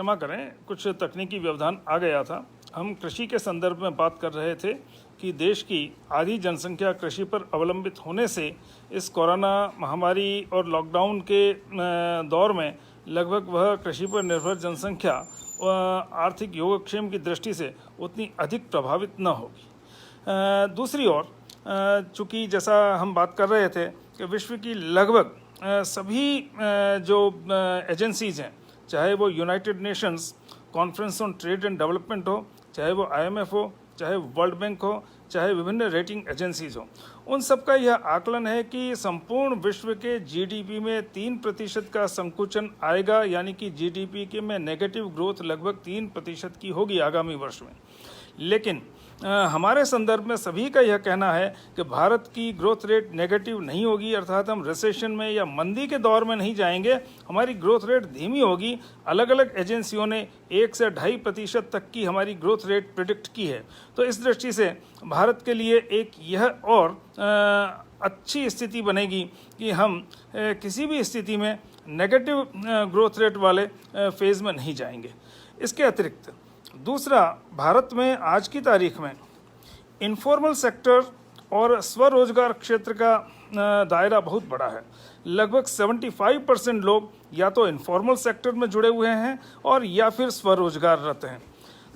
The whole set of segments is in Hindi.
क्षमा करें, कुछ तकनीकी व्यवधान आ गया था। हम कृषि के संदर्भ में बात कर रहे थे कि देश की आधी जनसंख्या कृषि पर अवलंबित होने से इस कोरोना महामारी और लॉकडाउन के दौर में लगभग वह कृषि पर निर्भर जनसंख्या आर्थिक योगक्षेम की दृष्टि से उतनी अधिक प्रभावित न होगी। दूसरी ओर चूँकि जैसा हम बात कर रहे थे कि विश्व की लगभग सभी जो एजेंसीज़ हैं, चाहे वो United Nations conference on trade and development हो, चाहे वो IMF हो, चाहे वर्ल्ड बैंक हो, चाहे विभिन्न रेटिंग एजेंसीज हो, उन सब का यह आकलन है कि संपूर्ण विश्व के GDP में 3% का संकुचन आएगा, यानी कि GDP के में नेगेटिव ग्रोथ लगभग 3% की होगी आगामी वर्ष में। लेकिन हमारे संदर्भ में सभी का यह कहना है कि भारत की ग्रोथ रेट नेगेटिव नहीं होगी, अर्थात हम रिसेशन में या मंदी के दौर में नहीं जाएंगे, हमारी ग्रोथ रेट धीमी होगी। अलग अलग एजेंसियों ने 1 से 2.5% तक की हमारी ग्रोथ रेट प्रिडिक्ट की है। तो इस दृष्टि से भारत के लिए एक यह और अच्छी स्थिति बनेगी कि हम किसी भी स्थिति में नेगेटिव ग्रोथ रेट वाले फेज़ में नहीं जाएंगे। इसके अतिरिक्त दूसरा, भारत में आज की तारीख में इनफॉर्मल सेक्टर और स्वरोजगार क्षेत्र का दायरा बहुत बड़ा है। लगभग 75% लोग या तो इनफॉर्मल सेक्टर में जुड़े हुए हैं और या फिर स्वरोजगाररत हैं।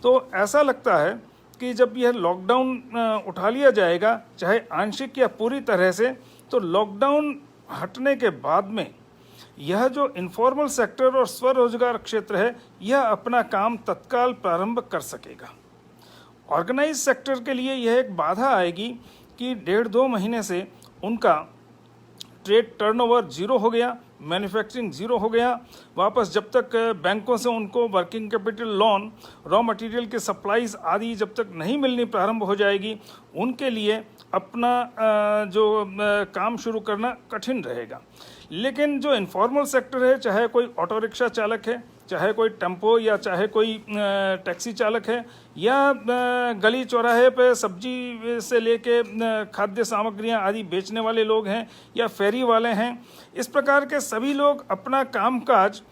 तो ऐसा लगता है कि जब यह लॉकडाउन उठा लिया जाएगा, चाहे आंशिक या पूरी तरह से, तो लॉकडाउन हटने के बाद में यह जो इनफॉर्मल सेक्टर और स्वरोजगार क्षेत्र है, यह अपना काम तत्काल प्रारंभ कर सकेगा। ऑर्गेनाइज सेक्टर के लिए यह एक बाधा आएगी कि 1.5-2 महीने से उनका ट्रेड टर्नओवर जीरो हो गया, मैन्युफैक्चरिंग जीरो हो गया। वापस जब तक बैंकों से उनको working capital loan, raw material के सप्लाईज आदि जब तक नहीं मिलनी प्रारंभ हो जाएगी, उनके लिए अपना जो काम शुरू करना कठिन रहेगा। लेकिन जो इनफॉर्मल सेक्टर है, चाहे कोई ऑटो रिक्शा चालक है, चाहे कोई टेम्पो या चाहे कोई टैक्सी चालक है, या गली चौराहे पे सब्जी से लेके खाद्य सामग्रियां आदि बेचने वाले लोग हैं, या फेरी वाले हैं, इस प्रकार के सभी लोग अपना कामकाज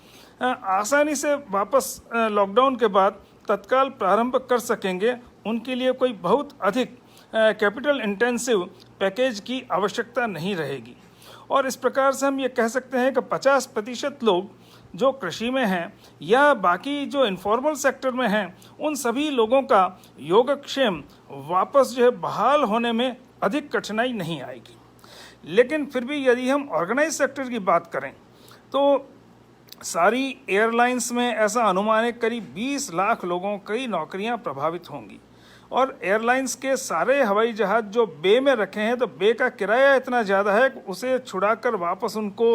आसानी से वापस लॉकडाउन के बाद तत्काल प्रारंभ कर सकेंगे। उनके लिए कोई बहुत अधिक कैपिटल इंटेंसिव पैकेज की आवश्यकता नहीं रहेगी। और इस प्रकार से हम ये कह सकते हैं कि 50% लोग जो कृषि में हैं या बाकी जो इनफॉर्मल सेक्टर में हैं, उन सभी लोगों का योगक्षेम वापस जो है बहाल होने में अधिक कठिनाई नहीं आएगी। लेकिन फिर भी यदि हम ऑर्गेनाइज सेक्टर की बात करें तो सारी एयरलाइंस में ऐसा अनुमान है करीब 20 लाख लोगों की नौकरियां प्रभावित होंगी। और एयरलाइंस के सारे हवाई जहाज़ जो बे में रखे हैं, तो बे का किराया इतना ज़्यादा है कि उसे छुड़ाकर वापस उनको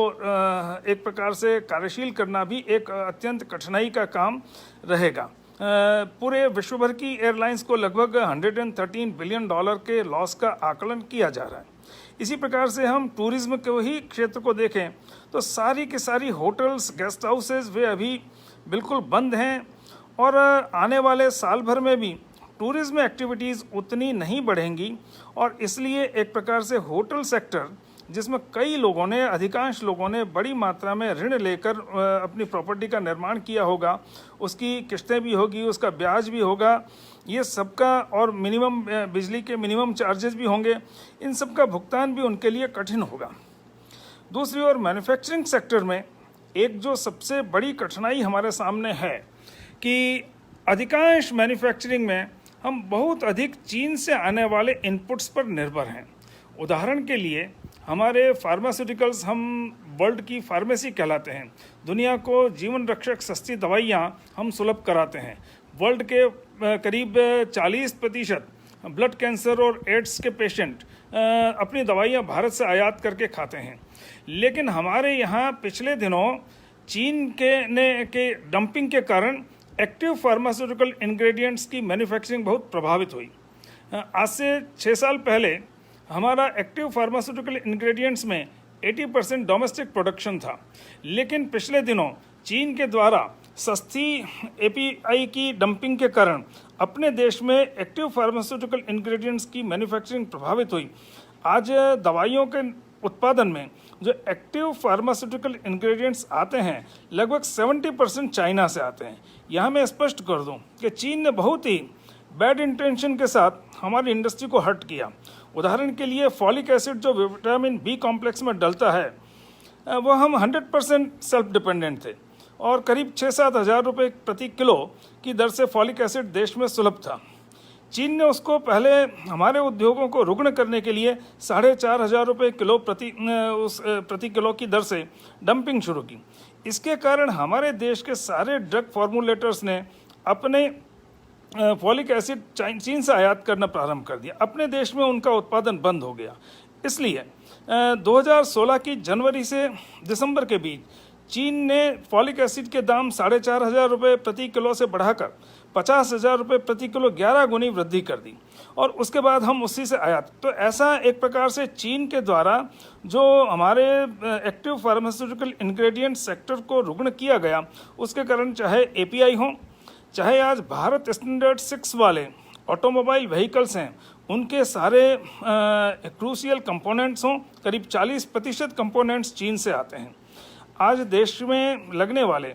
एक प्रकार से कार्यशील करना भी एक अत्यंत कठिनाई का काम रहेगा। पूरे विश्व भर की एयरलाइंस को लगभग $113 बिलियन के लॉस का आकलन किया जा रहा है। इसी प्रकार से हम टूरिज्म के वही क्षेत्र को देखें तो सारी की सारी होटल्स, गेस्ट हाउसेज वे अभी बिल्कुल बंद हैं, और आने वाले साल भर में भी टूरिज्म एक्टिविटीज़ उतनी नहीं बढ़ेंगी। और इसलिए एक प्रकार से होटल सेक्टर, जिसमें कई लोगों ने, अधिकांश लोगों ने बड़ी मात्रा में ऋण लेकर अपनी प्रॉपर्टी का निर्माण किया होगा, उसकी किस्तें भी होगी, उसका ब्याज भी होगा, ये सबका, और मिनिमम बिजली के मिनिमम चार्जेस भी होंगे, इन सब का भुगतान भी उनके लिए कठिन होगा। दूसरी ओर मैन्युफैक्चरिंग सेक्टर में एक जो सबसे बड़ी कठिनाई हमारे सामने है कि अधिकांश मैन्युफैक्चरिंग में हम बहुत अधिक चीन से आने वाले इनपुट्स पर निर्भर हैं। उदाहरण के लिए हमारे फार्मास्यूटिकल्स, हम वर्ल्ड की फार्मेसी कहलाते हैं। दुनिया को जीवन रक्षक सस्ती दवाइयाँ हम सुलभ कराते हैं। वर्ल्ड के करीब 40% ब्लड कैंसर और एड्स के पेशेंट अपनी दवाइयाँ भारत से आयात करके खाते हैं। लेकिन हमारे यहाँ पिछले दिनों चीन के डंपिंग के कारण एक्टिव फार्मास्यूटिकल इंग्रेडिएंट्स की मैन्युफैक्चरिंग बहुत प्रभावित हुई। आज से 6 साल पहले हमारा एक्टिव फार्मास्यूटिकल इंग्रेडिएंट्स में 80% डोमेस्टिक प्रोडक्शन था। लेकिन पिछले दिनों चीन के द्वारा सस्ती API की डंपिंग के कारण अपने देश में एक्टिव फार्मास्यूटिकल इंग्रेडिएंट्स की मैन्युफैक्चरिंग प्रभावित हुई। आज दवाइयों के उत्पादन में जो एक्टिव फार्मास्यूटिकल इंग्रेडिएंट्स आते हैं लगभग 70% चाइना से आते हैं। यहाँ मैं स्पष्ट कर दूं कि चीन ने बहुत ही बैड इंटेंशन के साथ हमारी इंडस्ट्री को हर्ट किया। उदाहरण के लिए फॉलिक एसिड जो विटामिन बी कॉम्प्लेक्स में डलता है वो हम 100% सेल्फ डिपेंडेंट थे और करीब 6-7 हज़ार रुपये प्रति किलो की दर से फॉलिक एसिड देश में सुलभ था। चीन ने उसको पहले हमारे उद्योगों को रुग्ण करने के लिए 4,500 रुपये किलो प्रति किलो की दर से डंपिंग शुरू की। इसके कारण हमारे देश के सारे ड्रग फार्मूलेटर्स ने अपने फॉलिक एसिड चीन से आयात करना प्रारंभ कर दिया। अपने देश में उनका उत्पादन बंद हो गया। इसलिए 2016 की जनवरी से दिसंबर के बीच चीन ने फॉलिक एसिड के दाम 4,500 रुपये प्रति किलो से बढ़ाकर 50,000 रुपये प्रति किलो 11 गुनी वृद्धि कर दी और उसके बाद हम उसी से आयात। तो ऐसा एक प्रकार से चीन के द्वारा जो हमारे एक्टिव फार्मास्यूटिकल इंग्रेडिएंट सेक्टर को रुग्ण किया गया, उसके कारण चाहे एपीआई हो, चाहे आज भारत स्टैंडर्ड 6 वाले ऑटोमोबाइल व्हीकल्स हैं, उनके सारे क्रूशियल कंपोनेंट्स हों, करीब 40% कंपोनेंट्स चीन से आते हैं। आज देश में लगने वाले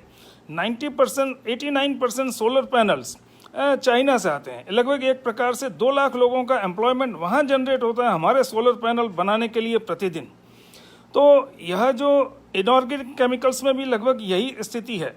89% सोलर पैनल्स चाइना से आते हैं। लगभग एक प्रकार से 2 लाख लोगों का एम्प्लॉयमेंट वहाँ जनरेट होता है हमारे सोलर पैनल बनाने के लिए प्रतिदिन। तो यह जो इनऑर्गेनिक केमिकल्स में भी लगभग यही स्थिति है।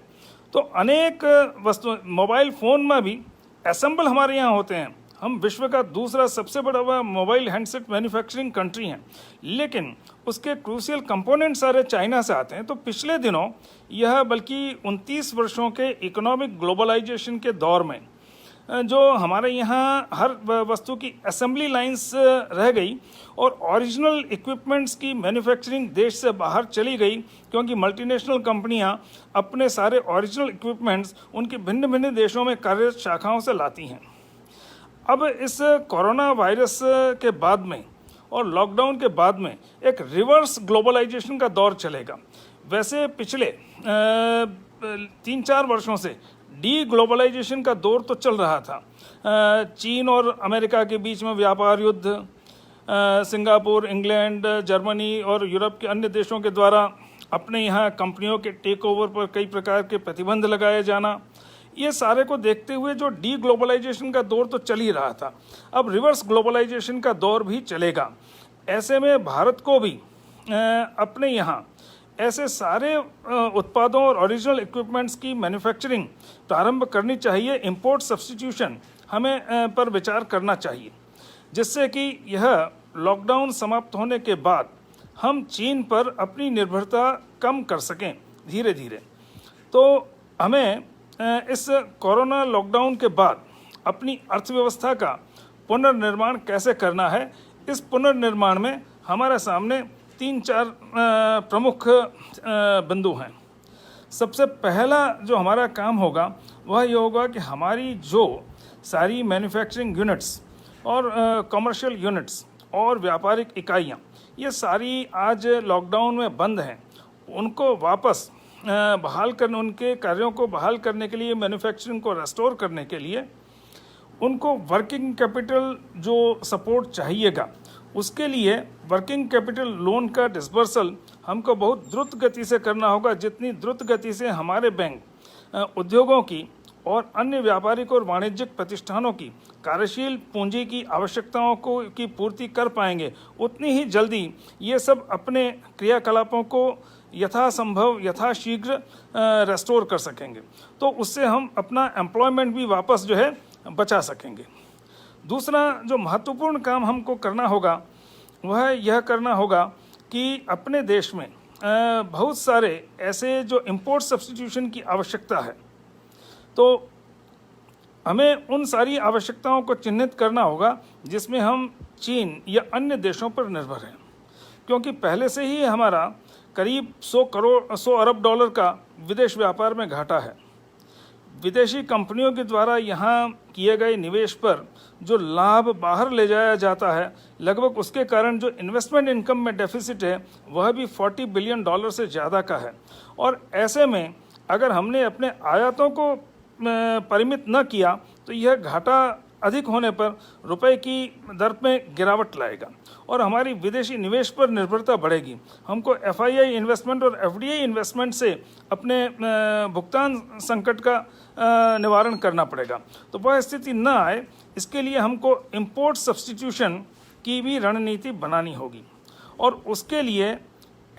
तो अनेक वस्तु, मोबाइल फ़ोन में भी असेंबल हमारे यहाँ होते हैं। हम विश्व का दूसरा सबसे बड़ा मोबाइल हैंडसेट मैन्युफैक्चरिंग कंट्री हैं, लेकिन उसके क्रूशियल कंपोनेंट सारे चाइना से आते हैं। तो पिछले दिनों यह बल्कि 29 वर्षों के इकोनॉमिक ग्लोबलाइजेशन के दौर में जो हमारे यहाँ हर वस्तु की असेंबली लाइंस रह गई और ओरिजिनल इक्विपमेंट्स की मैन्युफैक्चरिंग देश से बाहर चली गई, क्योंकि मल्टीनेशनल कंपनियाँ अपने सारे ओरिजिनल इक्विपमेंट्स उनकी भिन्न भिन्न देशों में कार्यरत शाखाओं से लाती हैं। अब इस कोरोना वायरस के बाद में और लॉकडाउन के बाद में एक रिवर्स ग्लोबलाइजेशन का दौर चलेगा। वैसे पिछले 3-4 वर्षों से डी ग्लोबलाइजेशन का दौर तो चल रहा था। चीन और अमेरिका के बीच में व्यापार युद्ध, सिंगापुर, इंग्लैंड, जर्मनी और यूरोप के अन्य देशों के द्वारा अपने यहाँ कंपनियों के टेक ओवर पर कई प्रकार के प्रतिबंध लगाए जाना, ये सारे को देखते हुए जो डी ग्लोबलाइजेशन का दौर तो चल ही रहा था, अब रिवर्स ग्लोबलाइजेशन का दौर भी चलेगा। ऐसे में भारत को भी अपने यहाँ ऐसे सारे उत्पादों और ओरिजिनल इक्विपमेंट्स की मैन्युफैक्चरिंग प्रारंभ करनी चाहिए। इंपोर्ट सब्स्टिट्यूशन हमें पर विचार करना चाहिए, जिससे कि यह लॉकडाउन समाप्त होने के बाद हम चीन पर अपनी निर्भरता कम कर सकें धीरे धीरे। तो हमें इस कोरोना लॉकडाउन के बाद अपनी अर्थव्यवस्था का पुनर्निर्माण कैसे करना है, इस पुनर्निर्माण में हमारे सामने 3-4 प्रमुख बिंदु हैं। सबसे पहला जो हमारा काम होगा वह ये होगा कि हमारी जो सारी मैन्युफैक्चरिंग यूनिट्स और कमर्शियल यूनिट्स और व्यापारिक इकाइयाँ ये सारी आज लॉकडाउन में बंद हैं, उनको वापस बहाल करने, उनके कार्यों को बहाल करने के लिए, मैन्युफैक्चरिंग को रेस्टोर करने के लिए उनको वर्किंग कैपिटल जो सपोर्ट चाहिएगा, उसके लिए वर्किंग कैपिटल लोन का डिसबर्सल हमको बहुत द्रुत गति से करना होगा। जितनी द्रुत गति से हमारे बैंक उद्योगों की और अन्य व्यापारिक और वाणिज्यिक प्रतिष्ठानों की कार्यशील पूंजी की आवश्यकताओं को की पूर्ति कर पाएंगे, उतनी ही जल्दी ये सब अपने क्रियाकलापों को यथासंभव यथाशीघ्र रेस्टोर कर सकेंगे। तो उससे हम अपना एम्प्लॉयमेंट भी वापस जो है बचा सकेंगे। दूसरा जो महत्वपूर्ण काम हमको करना होगा वह यह करना होगा कि अपने देश में बहुत सारे ऐसे जो इंपोर्ट सब्स्टिट्यूशन की आवश्यकता है, तो हमें उन सारी आवश्यकताओं को चिन्हित करना होगा जिसमें हम चीन या अन्य देशों पर निर्भर हैं, क्योंकि पहले से ही हमारा करीब 100 अरब डॉलर का विदेश व्यापार में घाटा है। विदेशी कंपनियों के द्वारा यहाँ किए गए निवेश पर जो लाभ बाहर ले जाया जाता है, लगभग उसके कारण जो इन्वेस्टमेंट इनकम में डेफिसिट है वह भी $40 बिलियन से ज़्यादा का है। और ऐसे में अगर हमने अपने आयातों को परिमित न किया तो यह घाटा अधिक होने पर रुपए की दर में गिरावट लाएगा और हमारी विदेशी निवेश पर निर्भरता बढ़ेगी। हमको एफआईआई इन्वेस्टमेंट और एफडीआई इन्वेस्टमेंट से अपने भुगतान संकट का निवारण करना पड़ेगा। तो वह स्थिति न आए, इसके लिए हमको इंपोर्ट सब्स्टिट्यूशन की भी रणनीति बनानी होगी और उसके लिए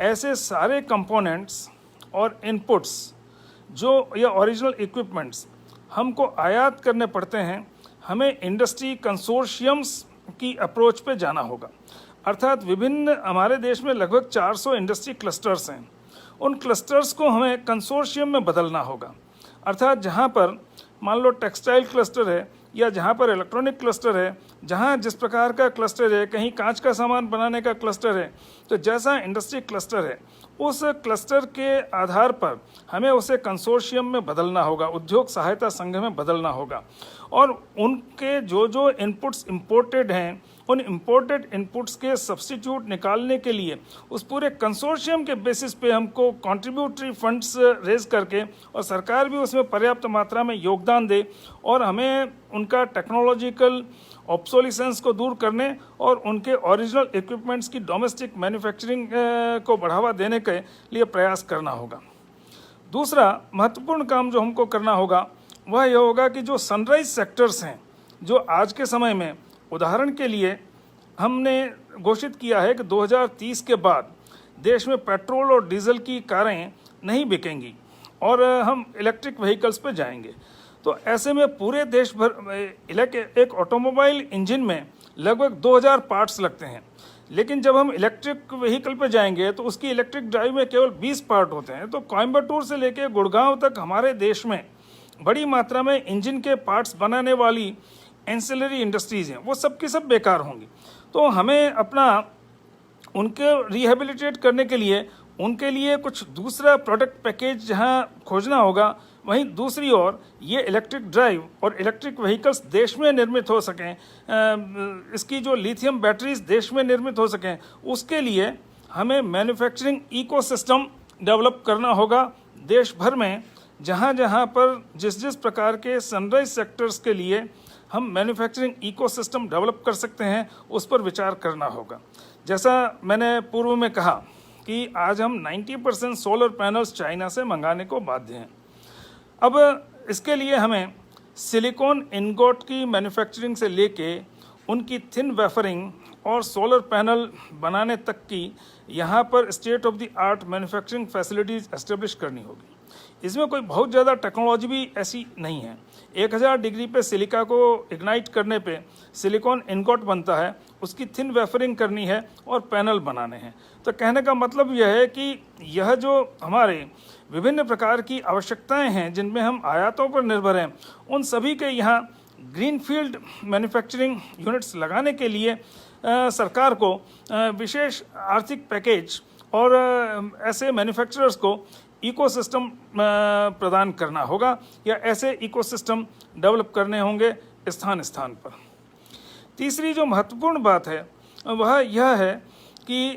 ऐसे सारे कंपोनेंट्स और इनपुट्स जो या ओरिजिनल इक्विपमेंट्स हमको आयात करने पड़ते हैं, हमें इंडस्ट्री कंसोर्शियम्स की अप्रोच पे जाना होगा। अर्थात विभिन्न हमारे देश में लगभग 400 इंडस्ट्री क्लस्टर्स हैं। उन क्लस्टर्स को हमें कंसोर्शियम में बदलना होगा। अर्थात जहाँ पर मान लो टेक्सटाइल क्लस्टर है या जहाँ पर इलेक्ट्रॉनिक क्लस्टर है, जहाँ जिस प्रकार का क्लस्टर है, कहीं कांच का सामान बनाने का क्लस्टर है, तो जैसा इंडस्ट्री क्लस्टर है उस क्लस्टर के आधार पर हमें उसे कंसोर्शियम में बदलना होगा, उद्योग सहायता संघ में बदलना होगा और उनके जो जो इनपुट्स इंपोर्टेड हैं उन इंपोर्टेड इनपुट्स के सब्स्टिट्यूट निकालने के लिए उस पूरे कंसोर्शियम के बेसिस पे हमको कंट्रीब्यूटरी फंड्स रेज करके और सरकार भी उसमें पर्याप्त मात्रा में योगदान दे और हमें उनका टेक्नोलॉजिकल ऑब्सोलिसेंस को दूर करने और उनके ओरिजिनल इक्विपमेंट्स की डोमेस्टिक मैन्युफैक्चरिंग को बढ़ावा देने के लिए प्रयास करना होगा। दूसरा महत्वपूर्ण काम जो हमको करना होगा वह यह होगा कि जो सनराइज सेक्टर्स हैं, जो आज के समय में उदाहरण के लिए हमने घोषित किया है कि 2030 के बाद देश में पेट्रोल और डीजल की कारें नहीं बिकेंगी और हम इलेक्ट्रिक व्हीकल्स पर जाएंगे। तो ऐसे में पूरे देश भर एक ऑटोमोबाइल इंजन में लगभग 2000 पार्ट्स लगते हैं, लेकिन जब हम इलेक्ट्रिक व्हीकल पर जाएंगे तो उसकी इलेक्ट्रिक ड्राइव में केवल 20 पार्ट होते हैं। तो कोयम्बटूर से लेकर गुड़गांव तक हमारे देश में बड़ी मात्रा में इंजन के पार्ट्स बनाने वाली एंसिलरी इंडस्ट्रीज़ हैं, वो सब की सब बेकार होंगी। तो हमें अपना उनके रिहेबिलिटेट करने के लिए उनके लिए कुछ दूसरा प्रोडक्ट पैकेज जहां खोजना होगा, वहीं दूसरी ओर ये इलेक्ट्रिक ड्राइव और इलेक्ट्रिक व्हीकल्स देश में निर्मित हो सकें, इसकी जो लिथियम बैटरीज देश में निर्मित हो सकें, उसके लिए हमें मैन्युफैक्चरिंग इकोसिस्टम डेवलप करना होगा। देश भर में जहां जहां पर जिस जिस प्रकार के सनराइज सेक्टर्स के लिए हम मैन्युफैक्चरिंग इकोसिस्टम डेवलप कर सकते हैं, उस पर विचार करना होगा। जैसा मैंने पूर्व में कहा कि आज हम 90% सोलर पैनल्स चाइना से मंगाने को बाध्य हैं। अब इसके लिए हमें सिलिकॉन इनगोट की मैन्युफैक्चरिंग से लेके उनकी थिन वेफरिंग और सोलर पैनल बनाने तक की यहाँ पर state of the art manufacturing facilities establish करनी होगी। इसमें कोई बहुत ज़्यादा टेक्नोलॉजी भी ऐसी नहीं है। 1000 डिग्री पे सिलिका को इग्नाइट करने पे सिलिकॉन इनगोट बनता है, उसकी थिन वेफरिंग करनी है और पैनल बनाने हैं। तो कहने का मतलब यह है कि यह जो हमारे विभिन्न प्रकार की आवश्यकताएं हैं जिनमें हम आयातों पर निर्भर हैं, उन सभी के यहाँ ग्रीनफील्ड मैन्युफैक्चरिंग यूनिट्स लगाने के लिए सरकार को विशेष आर्थिक पैकेज और ऐसे मैन्युफैक्चरर्स को इकोसिस्टम प्रदान करना होगा या ऐसे इकोसिस्टम डेवलप करने होंगे स्थान स्थान पर। तीसरी जो महत्वपूर्ण बात है वह यह है कि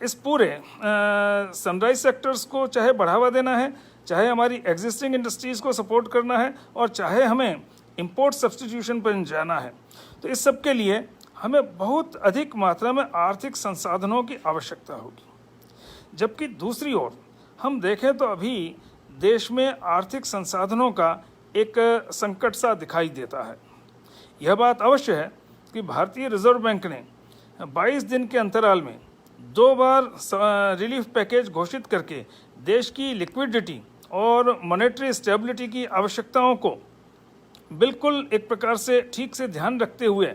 इस पूरे सनराइज सेक्टर्स को चाहे बढ़ावा देना है, चाहे हमारी एग्जिस्टिंग इंडस्ट्रीज़ को सपोर्ट करना है और चाहे हमें इंपोर्ट सब्स्टिट्यूशन पर जाना है, तो इस सब के लिए हमें बहुत अधिक मात्रा में आर्थिक संसाधनों की आवश्यकता होगी। जबकि दूसरी ओर हम देखें तो अभी देश में आर्थिक संसाधनों का एक संकट सा दिखाई देता है। यह बात अवश्य है कि भारतीय रिजर्व बैंक ने 22 दिन के अंतराल में 2 बार रिलीफ पैकेज घोषित करके देश की लिक्विडिटी और मॉनेटरी स्टेबिलिटी की आवश्यकताओं को बिल्कुल एक प्रकार से ठीक से ध्यान रखते हुए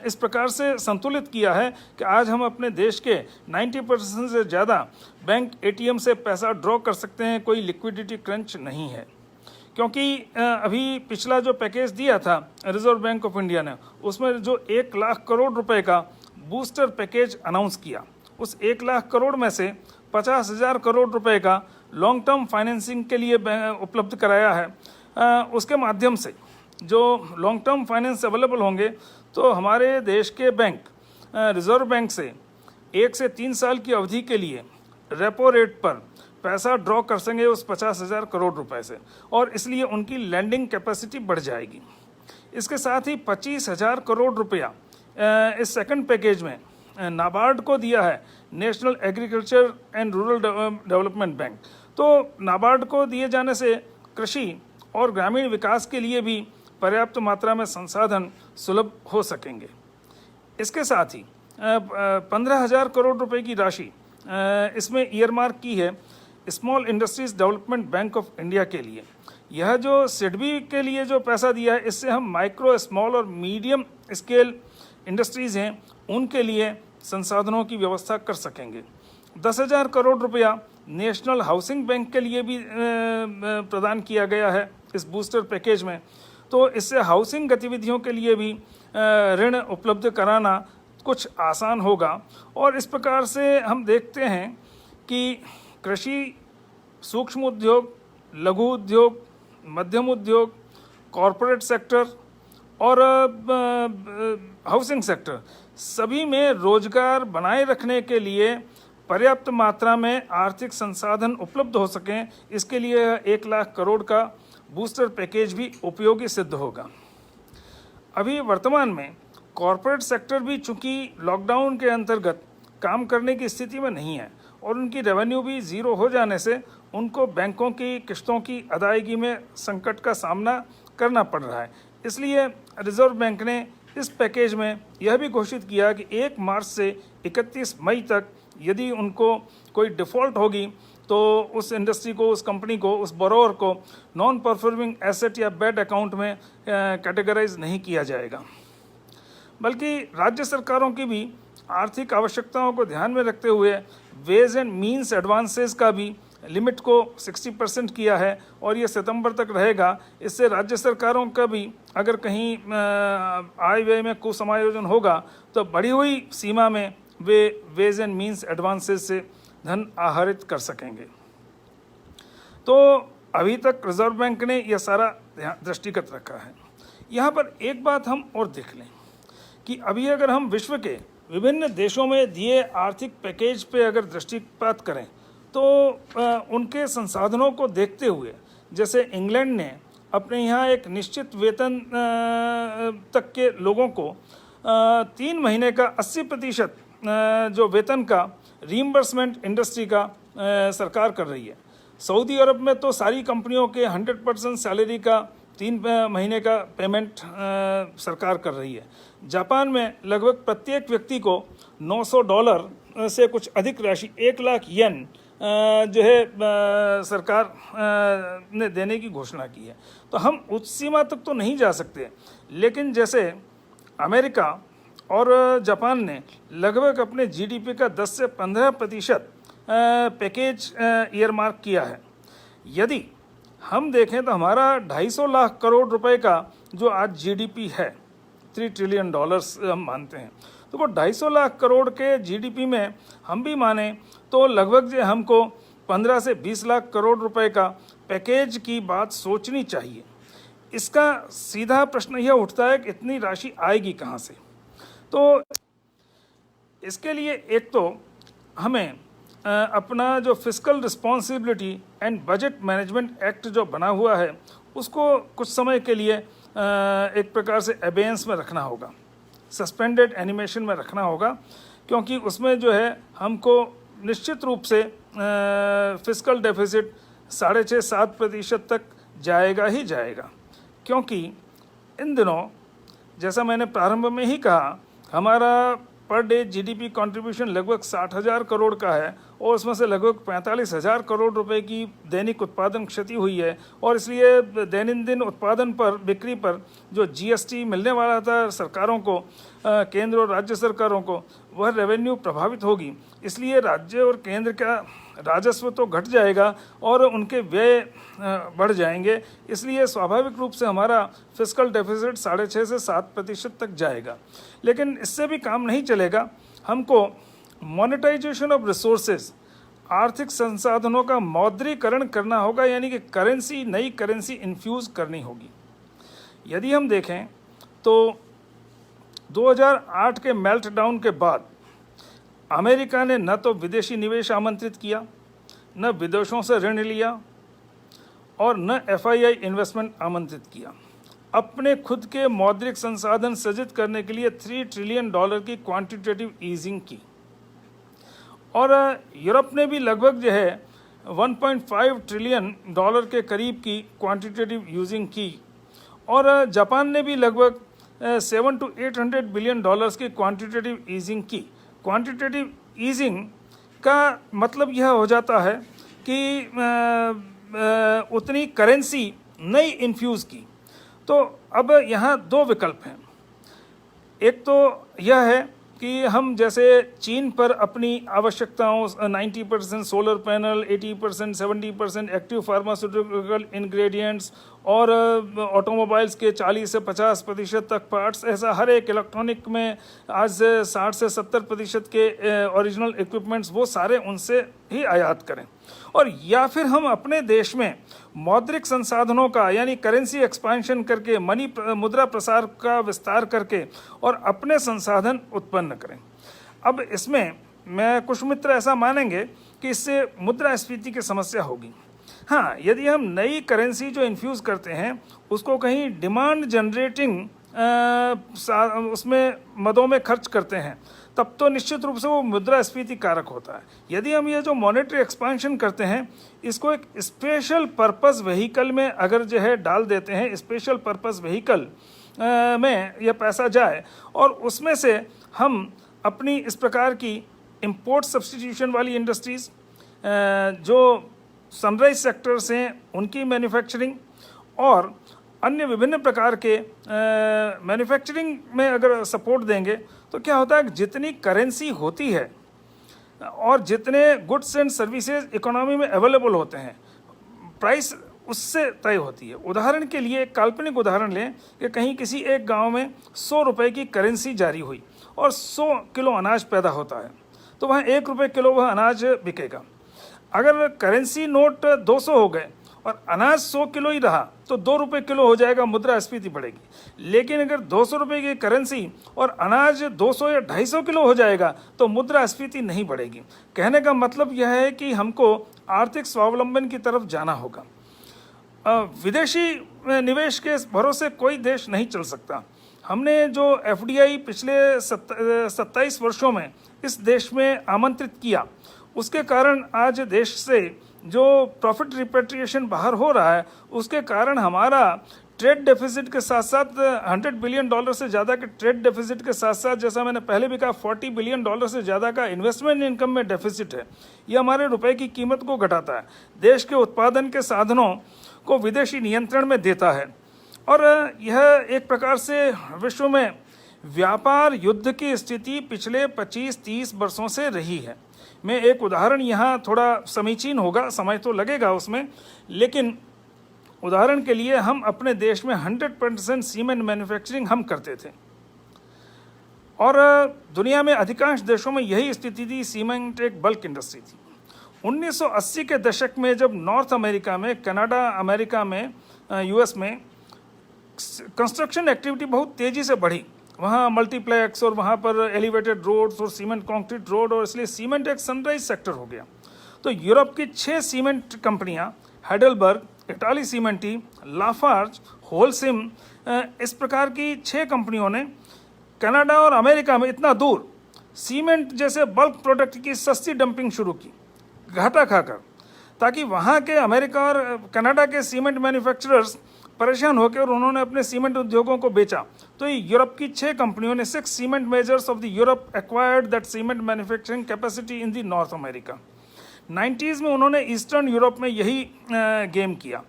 इस प्रकार से संतुलित किया है कि आज हम अपने देश के 90% से ज़्यादा बैंक एटीएम से पैसा ड्रॉ कर सकते हैं, कोई लिक्विडिटी क्रंच नहीं है। क्योंकि अभी पिछला जो पैकेज दिया था रिजर्व बैंक ऑफ इंडिया ने, उसमें जो 1 लाख करोड़ रुपए का बूस्टर पैकेज अनाउंस किया, उस 1 लाख करोड़ में से 50,000 करोड़ रुपए का लॉन्ग टर्म फाइनेंसिंग के लिए उपलब्ध कराया है। उसके माध्यम से जो लॉन्ग टर्म फाइनेंस अवेलेबल होंगे तो हमारे देश के बैंक रिजर्व बैंक से 1 से 3 साल की अवधि के लिए रेपो रेट पर पैसा ड्रॉ कर सकेंगे उस 50,000 करोड़ रुपए से, और इसलिए उनकी लैंडिंग कैपेसिटी बढ़ जाएगी। इसके साथ ही 25,000 करोड़ रुपया इस सेकंड पैकेज में नाबार्ड को दिया है, national agriculture and rural development bank. तो नाबार्ड को दिए जाने से कृषि और ग्रामीण विकास के लिए भी पर्याप्त मात्रा में संसाधन सुलभ हो सकेंगे। इसके साथ ही 15,000 करोड़ रुपए की राशि इसमें ईयरमार्क की है small industries development bank of India के लिए। यह जो सिडबी के लिए जो पैसा दिया है, इससे हम माइक्रो, स्मॉल और मीडियम स्केल इंडस्ट्रीज़ हैं उनके लिए संसाधनों की व्यवस्था कर सकेंगे। 10,000 करोड़ रुपया नेशनल हाउसिंग बैंक के लिए भी प्रदान किया गया है इस बूस्टर पैकेज में। तो इससे हाउसिंग गतिविधियों के लिए भी ऋण उपलब्ध कराना कुछ आसान होगा। और इस प्रकार से हम देखते हैं कि कृषि, सूक्ष्म उद्योग, लघु उद्योग, मध्यम उद्योग, कॉरपोरेट सेक्टर और हाउसिंग सेक्टर सभी में रोजगार बनाए रखने के लिए पर्याप्त मात्रा में आर्थिक संसाधन उपलब्ध हो सकें, इसके लिए 1 लाख करोड़ का बूस्टर पैकेज भी उपयोगी सिद्ध होगा। अभी वर्तमान में कॉरपोरेट सेक्टर भी चूंकि लॉकडाउन के अंतर्गत काम करने की स्थिति में नहीं है और उनकी रेवेन्यू भी ज़ीरो हो जाने से उनको बैंकों की किस्तों की अदायगी में संकट का सामना करना पड़ रहा है। इसलिए रिजर्व बैंक ने इस पैकेज में यह भी घोषित किया कि 1 मार्च से 31 मई तक यदि उनको कोई डिफ़ॉल्ट होगी तो उस इंडस्ट्री को, उस कंपनी को, उस बोरोवर को नॉन परफॉर्मिंग एसेट या बैड अकाउंट में कैटेगराइज नहीं किया जाएगा, बल्कि राज्य सरकारों की भी आर्थिक आवश्यकताओं को ध्यान में रखते हुए वेज एंड मीन्स एडवांसेस का भी लिमिट को 60% किया है और ये सितंबर तक रहेगा। इससे राज्य सरकारों का भी अगर कहीं आय व्यय में कुसमायोजन होगा तो बढ़ी हुई सीमा में वे वेज एंड मीन्स एडवांसेस से धन आहरित कर सकेंगे। तो अभी तक रिजर्व बैंक ने यह सारा दृष्टिगत रखा है। यहाँ पर एक बात हम और देख लें कि अभी अगर हम विश्व के विभिन्न देशों में दिए आर्थिक पैकेज पे अगर दृष्टिपात करें तो उनके संसाधनों को देखते हुए, जैसे इंग्लैंड ने अपने यहाँ एक निश्चित वेतन तक के लोगों को 3 महीने का 80% जो वेतन का रीइंबर्समेंट इंडस्ट्री का सरकार कर रही है। सऊदी अरब में तो सारी कंपनियों के 100% सैलरी का 3 महीने का पेमेंट सरकार कर रही है। जापान में लगभग प्रत्येक व्यक्ति को $900 से कुछ अधिक राशि 1 लाख येन जो है सरकार ने देने की घोषणा की है। तो हम उस सीमा तक तो नहीं जा सकते, लेकिन जैसे अमेरिका और जापान ने लगभग अपने जीडीपी का 10 से 15% पैकेज ईयरमार्क किया है। यदि हम देखें तो हमारा 250 लाख करोड़ रुपए का जो आज जीडीपी है, $3 ट्रिलियन हम मानते हैं, तो वो 250 लाख करोड़ के जीडीपी में हम भी माने तो लगभग जो हमको 15 से 20 लाख करोड़ रुपए का पैकेज की बात सोचनी चाहिए। इसका सीधा प्रश्न यह उठता है कि इतनी राशि आएगी कहाँ से। तो इसके लिए एक तो हमें अपना जो fiscal responsibility and budget management act जो बना हुआ है उसको कुछ समय के लिए एक प्रकार से अबेयंस में रखना होगा, सस्पेंडेड एनिमेशन में रखना होगा, क्योंकि उसमें जो है हमको निश्चित रूप से फिस्कल डेफिसिट 6.5-7% तक जाएगा ही जाएगा। क्योंकि इन दिनों जैसा मैंने प्रारंभ में ही कहा, हमारा पर डे जीडीपी कंट्रीब्यूशन लगभग 60,000 करोड़ का है और उसमें से लगभग 45,000 करोड़ रुपए की दैनिक उत्पादन क्षति हुई है। और इसलिए दैनंदिन उत्पादन पर, बिक्री पर जो जीएसटी मिलने वाला था सरकारों को, केंद्र और राज्य सरकारों को, वह रेवेन्यू प्रभावित होगी। इसलिए राज्य और केंद्र का राजस्व तो घट जाएगा और उनके व्यय बढ़ जाएंगे। इसलिए स्वाभाविक रूप से हमारा फिस्कल डेफिसिट 6.5 से 7% तक जाएगा। लेकिन इससे भी काम नहीं चलेगा, हमको मोनेटाइजेशन ऑफ रिसोर्सेज, आर्थिक संसाधनों का मौद्रीकरण करना होगा, यानी कि करेंसी, नई करेंसी इन्फ्यूज़ करनी होगी। यदि हम देखें तो 2008 के मेल्टडाउन के बाद अमेरिका ने न तो विदेशी निवेश आमंत्रित किया, न विदेशों से ऋण लिया और न एफआईआई इन्वेस्टमेंट आमंत्रित किया। अपने खुद के मौद्रिक संसाधन सृजित करने के लिए $3 ट्रिलियन की क्वांटिटेटिव ईजिंग की। और यूरोप ने भी लगभग जो है $1.5 ट्रिलियन के करीब की क्वांटिटेटिव यूजिंग की। और जापान ने भी लगभग 700 to 800 बिलियन डॉलर्स की क्वांटिटेटिव ईजिंग की। क्वांटिटेटिव ईजिंग का मतलब यह हो जाता है कि उतनी करेंसी नई इन्फ्यूज़ की। तो अब यहाँ दो विकल्प हैं। एक तो यह है कि हम जैसे चीन पर अपनी आवश्यकताओं 90% solar panel, 80%, 70% active pharmaceutical ingredients और ऑटोमोबाइल्स के 40 से 50% तक पार्ट्स, ऐसा हर एक इलेक्ट्रॉनिक में आज 60 से 70% के ओरिजिनल इक्विपमेंट्स वो सारे उनसे ही आयात करें। और या फिर हम अपने देश में मौद्रिक संसाधनों का यानी करेंसी एक्सपेंशन करके मुद्रा प्रसार का विस्तार करके और अपने संसाधन उत्पन्न करें। अब इसमें मैं कुछ मित्र ऐसा मानेंगे कि इससे मुद्रास्फीति की समस्या होगी। हाँ, यदि हम नई करेंसी जो इन्फ्यूज़ करते हैं उसको कहीं डिमांड जनरेटिंग उसमें मदों में खर्च करते हैं तब तो निश्चित रूप से वो मुद्रास्फीति कारक होता है। यदि हम ये जो मॉनेटरी एक्सपेंशन करते हैं इसको एक स्पेशल पर्पस व्हीकल में अगर जो है डाल देते हैं, स्पेशल पर्पस व्हीकल में यह पैसा जाए और उसमें से हम अपनी इस प्रकार की इंपोर्ट सब्स्टिट्यूशन वाली इंडस्ट्रीज़ जो सनराइज सेक्टर्स हैं उनकी मैन्युफैक्चरिंग और अन्य विभिन्न प्रकार के मैन्युफैक्चरिंग में अगर सपोर्ट देंगे तो क्या होता है कि जितनी करेंसी होती है और जितने गुड्स एंड सर्विसेज इकोनॉमी में अवेलेबल होते हैं प्राइस उससे तय होती है। उदाहरण के लिए एक काल्पनिक उदाहरण लें कि कहीं किसी एक गांव में 100 रुपये की करेंसी जारी हुई और 100 किलो अनाज पैदा होता है तो वहाँ 1 रुपये किलो वह अनाज बिकेगा। अगर करेंसी नोट 200 हो गए और अनाज 100 किलो ही रहा तो 2 रुपये किलो हो जाएगा, मुद्रास्फीति बढ़ेगी। लेकिन अगर 200 रुपये की करेंसी और अनाज 200 या 250 किलो हो जाएगा तो मुद्रास्फीति नहीं बढ़ेगी। कहने का मतलब यह है कि हमको आर्थिक स्वावलंबन की तरफ जाना होगा। विदेशी निवेश के भरोसे कोई देश नहीं चल सकता। हमने जो FDI पिछले 27 वर्षों में इस देश में आमंत्रित किया उसके कारण आज देश से जो प्रॉफिट रिपेट्रिएशन बाहर हो रहा है उसके कारण हमारा ट्रेड डेफिसिट के साथ साथ $100 बिलियन से ज़्यादा के ट्रेड डेफिसिट के साथ साथ जैसा मैंने पहले भी कहा $40 बिलियन से ज़्यादा का इन्वेस्टमेंट इनकम में डेफिसिट है। ये हमारे रुपए की कीमत को घटाता है, देश के उत्पादन के साधनों को विदेशी नियंत्रण में देता है और यह एक प्रकार से विश्व में व्यापार युद्ध की स्थिति पिछले 25-30 वर्षों से रही है। मैं एक उदाहरण यहाँ थोड़ा समीचीन होगा, समय तो लगेगा उसमें, लेकिन उदाहरण के लिए हम अपने देश में 100% सीमेंट मैन्युफैक्चरिंग हम करते थे और दुनिया में अधिकांश देशों में यही स्थिति थी। सीमेंट एक बल्क इंडस्ट्री थी। 1980 के दशक में जब नॉर्थ अमेरिका में, कनाडा, अमेरिका में, US में कंस्ट्रक्शन एक्टिविटी बहुत तेज़ी से बढ़ी, वहाँ मल्टीप्लेक्स और वहाँ पर एलिवेटेड रोड्स और सीमेंट कंक्रीट रोड, और इसलिए सीमेंट एक सनराइज सेक्टर हो गया। तो यूरोप की 6 सीमेंट कंपनियाँ, हाइडेलबर्ग, इटाली सीमेंटी, लाफार्ज, होलसिम, इस प्रकार की 6 कंपनियों ने कनाडा और अमेरिका में इतना दूर सीमेंट जैसे बल्क प्रोडक्ट की सस्ती डंपिंग शुरू की घाटा खाकर, ताकि वहाँ के अमेरिका और कनाडा के सीमेंट मैन्युफैक्चरर्स परेशान होकर और उन्होंने अपने सीमेंट उद्योगों को बेचा। तो यूरोप की 6 कंपनियों ने 6 cement measures of the Europe acquired that cement manufacturing capacity in the north America. 90s में उन्होंने ईस्टर्न यूरोप में यही गेम किया।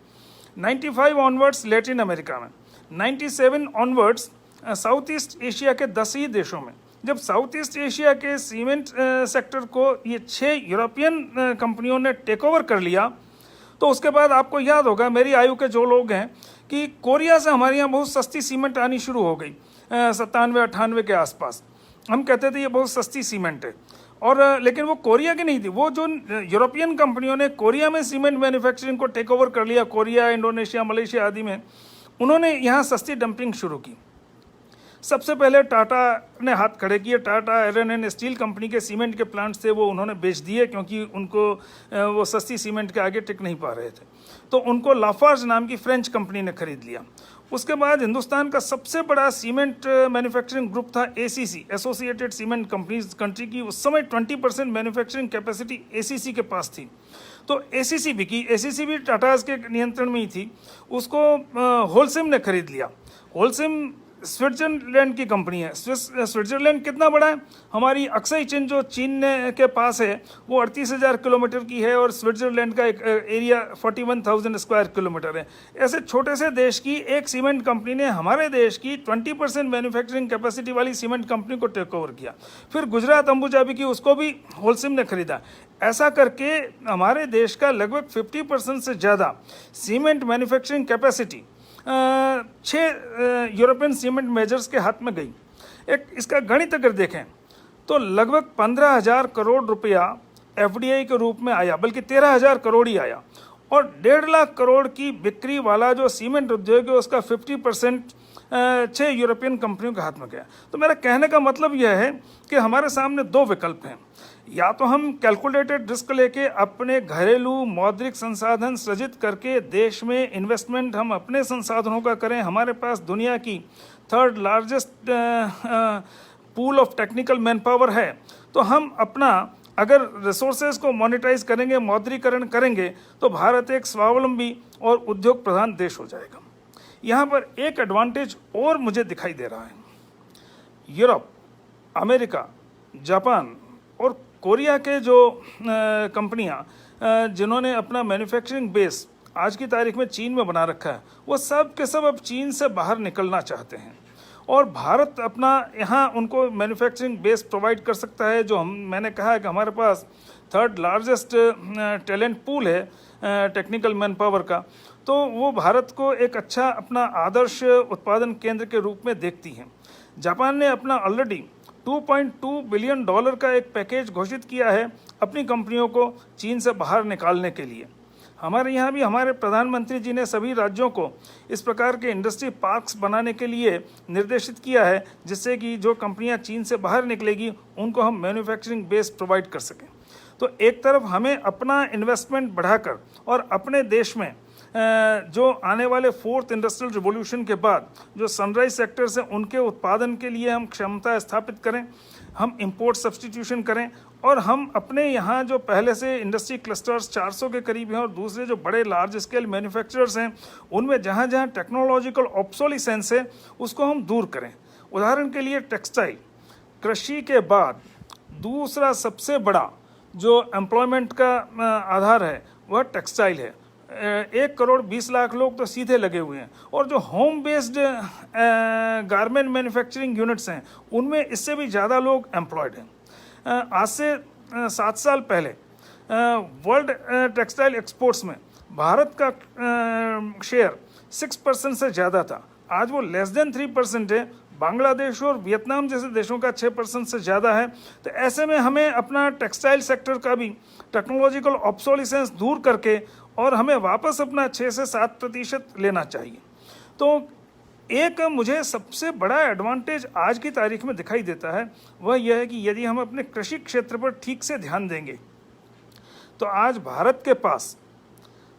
95 ऑनवर्ड्स लेटिन अमेरिका में, 97 ऑनवर्ड्स साउथ ईस्ट एशिया के 10 ही देशों में। जब साउथ ईस्ट एशिया के सीमेंट सेक्टर को ये 6 यूरोपियन कंपनियों ने टेक ओवर कर लिया तो उसके बाद आपको याद होगा, मेरी आयु के जो लोग हैं, कि कोरिया से हमारे यहाँ बहुत सस्ती सीमेंट आनी शुरू हो गई 97-98 के आसपास। हम कहते थे ये बहुत सस्ती सीमेंट है, और लेकिन वो कोरिया की नहीं थी, वो जो यूरोपियन कंपनियों ने कोरिया में सीमेंट मैन्युफैक्चरिंग को टेक ओवर कर लिया, कोरिया, इंडोनेशिया, मलेशिया आदि में, उन्होंने यहाँ सस्ती डंपिंग शुरू की। सबसे पहले टाटा ने हाथ खड़े किए। Tata iron and steel company के सीमेंट के प्लांट्स थे वो उन्होंने बेच दिए, क्योंकि उनको वो सस्ती सीमेंट के आगे टिक नहीं पा रहे थे। तो उनको लाफार्ज नाम की फ्रेंच कंपनी ने खरीद लिया। उसके बाद हिंदुस्तान का सबसे बड़ा सीमेंट मैन्युफैक्चरिंग ग्रुप था ACC, associated cement companies country की। उस समय 20% मैन्युफैक्चरिंग कैपेसिटी एसीसी के पास थी। तो एसीसी बिकी, एसीसी भी टाटाज के नियंत्रण में ही थी। उसको होलसिम ने खरीद लिया। होलसिम स्विट्जरलैंड की कंपनी है। स्विट्जरलैंड कितना बड़ा है? हमारी अक्साई चीन जो चीन के पास है वो 38,000 किलोमीटर की है, और स्विट्जरलैंड का एक एरिया 41,000 स्क्वायर किलोमीटर है। ऐसे छोटे से देश की एक सीमेंट कंपनी ने हमारे देश की 20% मैन्युफैक्चरिंग कैपेसिटी वाली सीमेंट कंपनी को टेक ओवर किया। फिर गुजरात अंबुजाबी की, उसको भी होलसिम ने खरीदा। ऐसा करके हमारे देश का लगभग 50% से ज़्यादा cement manufacturing capacity 6 European cement measures के हाथ में गई। एक इसका गणित अगर देखें तो लगभग 15,000 करोड़ रुपया एफडीआई के रूप में आया, बल्कि 13,000 करोड़ ही आया। और 1.5 लाख करोड़ की बिक्री वाला जो सीमेंट उद्योग है उसका 50% 6 यूरोपियन कंपनियों के हाथ में गया। तो मेरा कहने का मतलब यह है कि हमारे सामने 2 विकल्प हैं। या तो हम कैलकुलेटेड रिस्क लेके अपने घरेलू मौद्रिक संसाधन सृजित करके देश में इन्वेस्टमेंट हम अपने संसाधनों का करें। हमारे पास दुनिया की 3rd largest pool of technical man power है। तो हम अपना अगर रिसोर्सेज को मोनेटाइज करेंगे, मौद्रीकरण करेंगे, तो भारत एक स्वावलंबी और उद्योग प्रधान देश हो जाएगा। यहाँ पर एक एडवांटेज और मुझे दिखाई दे रहा है। यूरोप, अमेरिका, जापान और कोरिया के जो कंपनियां जिन्होंने अपना मैन्युफैक्चरिंग बेस आज की तारीख में चीन में बना रखा है, वो सब के सब अब चीन से बाहर निकलना चाहते हैं। और भारत अपना यहाँ उनको मैन्युफैक्चरिंग बेस प्रोवाइड कर सकता है। जो मैंने कहा है कि हमारे पास 3rd लार्जेस्ट टैलेंट पूल है टेक्निकल मैन पावर का, तो वो भारत को एक अच्छा अपना आदर्श उत्पादन केंद्र के रूप में देखती हैं। जापान ने अपना ऑलरेडी $2.2 बिलियन का एक पैकेज घोषित किया है अपनी कंपनियों को चीन से बाहर निकालने के लिए। हमारे यहाँ भी हमारे प्रधानमंत्री जी ने सभी राज्यों को इस प्रकार के इंडस्ट्री पार्क्स बनाने के लिए निर्देशित किया है, जिससे कि जो कंपनियाँ चीन से बाहर निकलेगी उनको हम मैन्युफैक्चरिंग बेस प्रोवाइड कर सकें। तो एक तरफ हमें अपना इन्वेस्टमेंट बढ़ाकर और अपने देश में जो आने वाले 4th इंडस्ट्रियल रिवॉल्यूशन के बाद जो सनराइज सेक्टर्स हैं उनके उत्पादन के लिए हम क्षमता स्थापित करें, हम इंपोर्ट सब्स्टिट्यूशन करें, और हम अपने यहाँ जो पहले से इंडस्ट्री क्लस्टर्स 400 के करीब हैं और दूसरे जो बड़े लार्ज स्केल मैन्युफैक्चरर्स हैं उनमें जहाँ जहाँ टेक्नोलॉजिकल ऑब्सोलिसेंस है उसको हम दूर करें। उदाहरण के लिए टेक्सटाइल, कृषि के बाद दूसरा सबसे बड़ा जो एम्प्लॉयमेंट का आधार है वह टेक्सटाइल है। 1 करोड़ 20 लाख लोग तो सीधे लगे हुए हैं, और जो home based garment manufacturing units हैं उनमें इससे भी ज़्यादा लोग एम्प्लॉयड हैं। आज से 7 साल पहले वर्ल्ड टेक्सटाइल एक्सपोर्ट्स में भारत का शेयर 6% से ज़्यादा था, आज वो लेस देन 3% है। बांग्लादेश और वियतनाम जैसे देशों का 6% से ज़्यादा है। तो ऐसे में हमें अपना टेक्सटाइल सेक्टर का भी टेक्नोलॉजिकल ऑब्सोलिसेंस दूर करके और हमें वापस अपना 6 से 7% लेना चाहिए। तो एक मुझे सबसे बड़ा एडवांटेज आज की तारीख में दिखाई देता है वह यह है कि यदि हम अपने कृषि क्षेत्र पर ठीक से ध्यान देंगे तो आज भारत के पास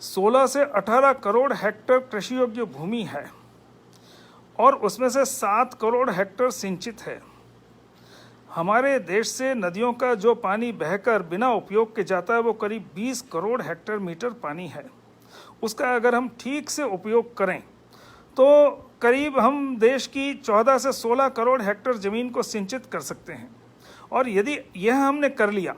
16 से 18 करोड़ हेक्टेयर कृषि योग्य भूमि है और उसमें से 7 करोड़ हेक्टेयर सिंचित है। हमारे देश से नदियों का जो पानी बहकर बिना उपयोग के जाता है वो करीब 20 करोड़ हेक्टेयर मीटर पानी है। उसका अगर हम ठीक से उपयोग करें तो करीब हम देश की 14 से 16 करोड़ हेक्टेयर ज़मीन को सिंचित कर सकते हैं। और यदि यह हमने कर लिया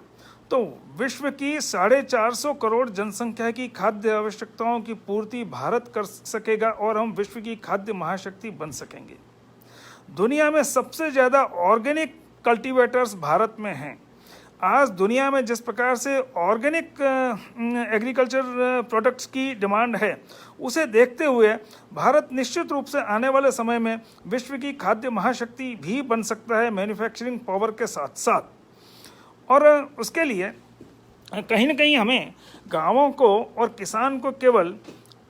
तो विश्व की 450 करोड़ जनसंख्या की खाद्य आवश्यकताओं की पूर्ति भारत कर सकेगा और हम विश्व की खाद्य महाशक्ति बन सकेंगे। दुनिया में सबसे ज़्यादा ऑर्गेनिक कल्टीवेटर्स भारत में हैं। आज दुनिया में जिस प्रकार से ऑर्गेनिक एग्रीकल्चर प्रोडक्ट्स की डिमांड है उसे देखते हुए भारत निश्चित रूप से आने वाले समय में विश्व की खाद्य महाशक्ति भी बन सकता है मैन्युफैक्चरिंग पावर के साथ साथ। और उसके लिए कहीं ना कहीं हमें गांवों को और किसान को केवल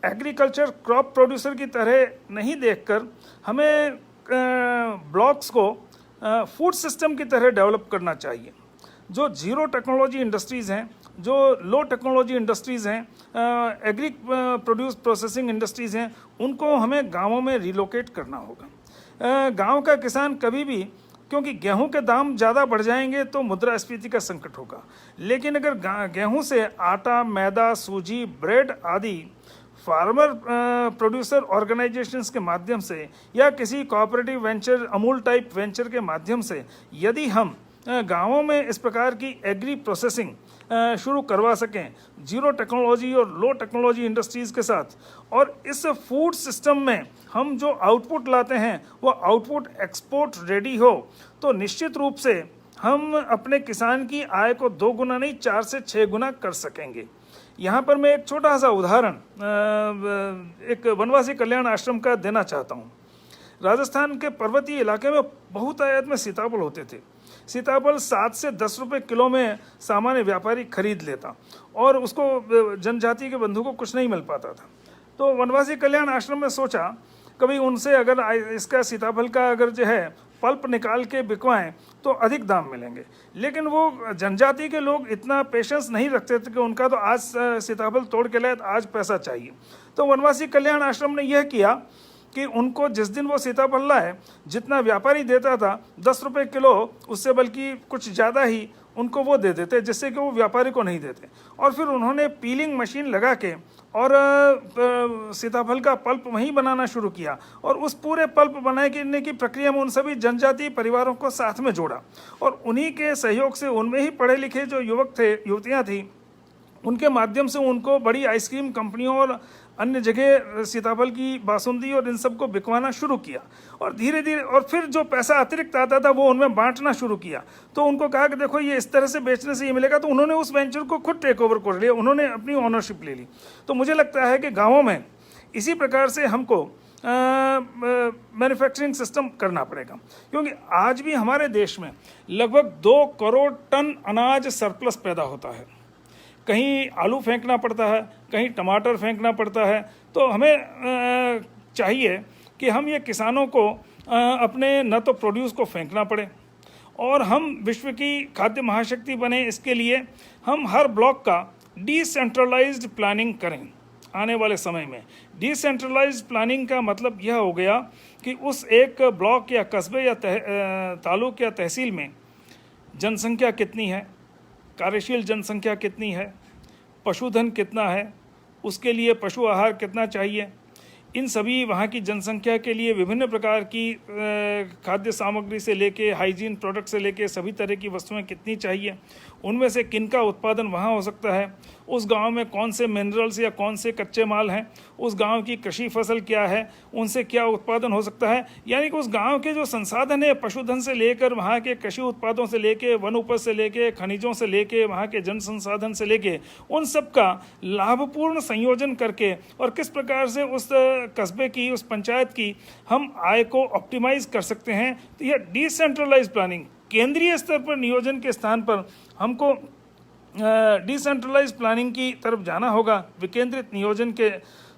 एग्रीकल्चर क्रॉप प्रोड्यूसर की तरह नहीं देखकर हमें ब्लॉक्स को फूड सिस्टम की तरह डेवलप करना चाहिए। जो जीरो टेक्नोलॉजी इंडस्ट्रीज़ हैं, जो लो टेक्नोलॉजी इंडस्ट्रीज़ हैं, एग्री प्रोड्यूस प्रोसेसिंग इंडस्ट्रीज़ हैं, उनको हमें गांवों में रिलोकेट करना होगा। गांव का किसान कभी भी, क्योंकि गेहूं के दाम ज़्यादा बढ़ जाएंगे तो मुद्रास्फीति का संकट होगा, लेकिन अगर गेहूं से आटा, मैदा, सूजी, ब्रेड आदि फार्मर प्रोड्यूसर ऑर्गेनाइजेशंस के माध्यम से या किसी cooperative venture, Amul type venture के माध्यम से यदि हम गांवों में इस प्रकार की एग्री प्रोसेसिंग शुरू करवा सकें जीरो टेक्नोलॉजी और लो टेक्नोलॉजी इंडस्ट्रीज़ के साथ, और इस फूड सिस्टम में हम जो आउटपुट लाते हैं वो आउटपुट एक्सपोर्ट रेडी हो, तो निश्चित रूप से हम अपने किसान की आय को 2 गुना नहीं 4 से 6 गुना कर सकेंगे। यहाँ पर मैं एक छोटा सा उदाहरण एक वनवासी कल्याण आश्रम का देना चाहता हूँ। राजस्थान के पर्वतीय इलाके में बहुतायत में सीताफल होते थे। सीताफल 7 से 10 रुपए किलो में सामान्य व्यापारी खरीद लेता और उसको जनजाति के बंधु को कुछ नहीं मिल पाता था। तो वनवासी कल्याण आश्रम में सोचा कभी उनसे अगर इसका सीताफल का अगर जो है पल्प निकाल के बिकवाएं तो अधिक दाम मिलेंगे, लेकिन वो जनजाति के लोग इतना पेशेंस नहीं रखते थे कि उनका तो आज सीताफल तोड़ के लाए, आज पैसा चाहिए। तो वनवासी कल्याण आश्रम ने यह किया कि उनको जिस दिन वो सीताफल लाए, जितना व्यापारी देता था 10 रुपये किलो, उससे बल्कि कुछ ज़्यादा ही उनको वो दे देते, जिससे कि वो व्यापारी को नहीं देते। और फिर उन्होंने पीलिंग मशीन लगा के और सीताफल का पल्प वहीं बनाना शुरू किया, और उस पूरे पल्प बनाने की प्रक्रिया में उन सभी जनजातीय परिवारों को साथ में जोड़ा, और उन्हीं के सहयोग से उनमें ही पढ़े लिखे जो युवक थे, युवतियाँ थी, उनके माध्यम से उनको बड़ी आइसक्रीम कंपनियों और अन्य जगह सीताफल की बासुंदी और इन सब को बिकवाना शुरू किया। और धीरे धीरे और फिर जो पैसा अतिरिक्त आता था वो उनमें बांटना शुरू किया। तो उनको कहा कि देखो ये इस तरह से बेचने से ये मिलेगा, तो उन्होंने उस वेंचर को खुद टेक ओवर कर लिया, उन्होंने अपनी ओनरशिप ले ली। तो मुझे लगता है कि गाँवों में इसी प्रकार से हमको मैन्युफैक्चरिंग सिस्टम करना पड़ेगा, क्योंकि आज भी हमारे देश में लगभग 2 करोड़ टन अनाज सरप्लस पैदा होता है। कहीं आलू फेंकना पड़ता है, कहीं टमाटर फेंकना पड़ता है। तो हमें चाहिए कि हम ये किसानों को अपने न तो प्रोड्यूस को फेंकना पड़े, और हम विश्व की खाद्य महाशक्ति बने, इसके लिए हम हर ब्लॉक का डिसेंट्रलाइज्ड प्लानिंग करें। आने वाले समय में डिसेंट्रलाइज्ड प्लानिंग का मतलब यह हो गया कि उस एक ब्लॉक या कस्बे या तालुक या तहसील में जनसंख्या कितनी है, कार्यशील जनसंख्या कितनी है, पशुधन कितना है, उसके लिए पशु आहार कितना चाहिए, इन सभी वहाँ की जनसंख्या के लिए विभिन्न प्रकार की खाद्य सामग्री से लेके हाइजीन प्रोडक्ट से लेके सभी तरह की वस्तुएं कितनी चाहिए, उनमें से किन का उत्पादन वहाँ हो सकता है, उस गांव में कौन से मिनरल्स या कौन से कच्चे माल हैं, उस गांव की कृषि फसल क्या है, उनसे क्या उत्पादन हो सकता है। यानी कि उस गांव के जो संसाधन है, पशुधन से लेकर वहाँ के कृषि उत्पादों से लेके, वन उपज से लेके, खनिजों से लेके, वहाँ के जन संसाधन से लेके, उन सब का लाभपूर्ण संयोजन करके और किस प्रकार से उस कस्बे की, उस पंचायत की हम आय को ऑप्टिमाइज कर सकते हैं। तो यह डिसेंट्रलाइज प्लानिंग, केंद्रीय स्तर पर नियोजन के स्थान पर हमको डिसेंट्रलाइज प्लानिंग की तरफ जाना होगा, विकेंद्रित नियोजन के।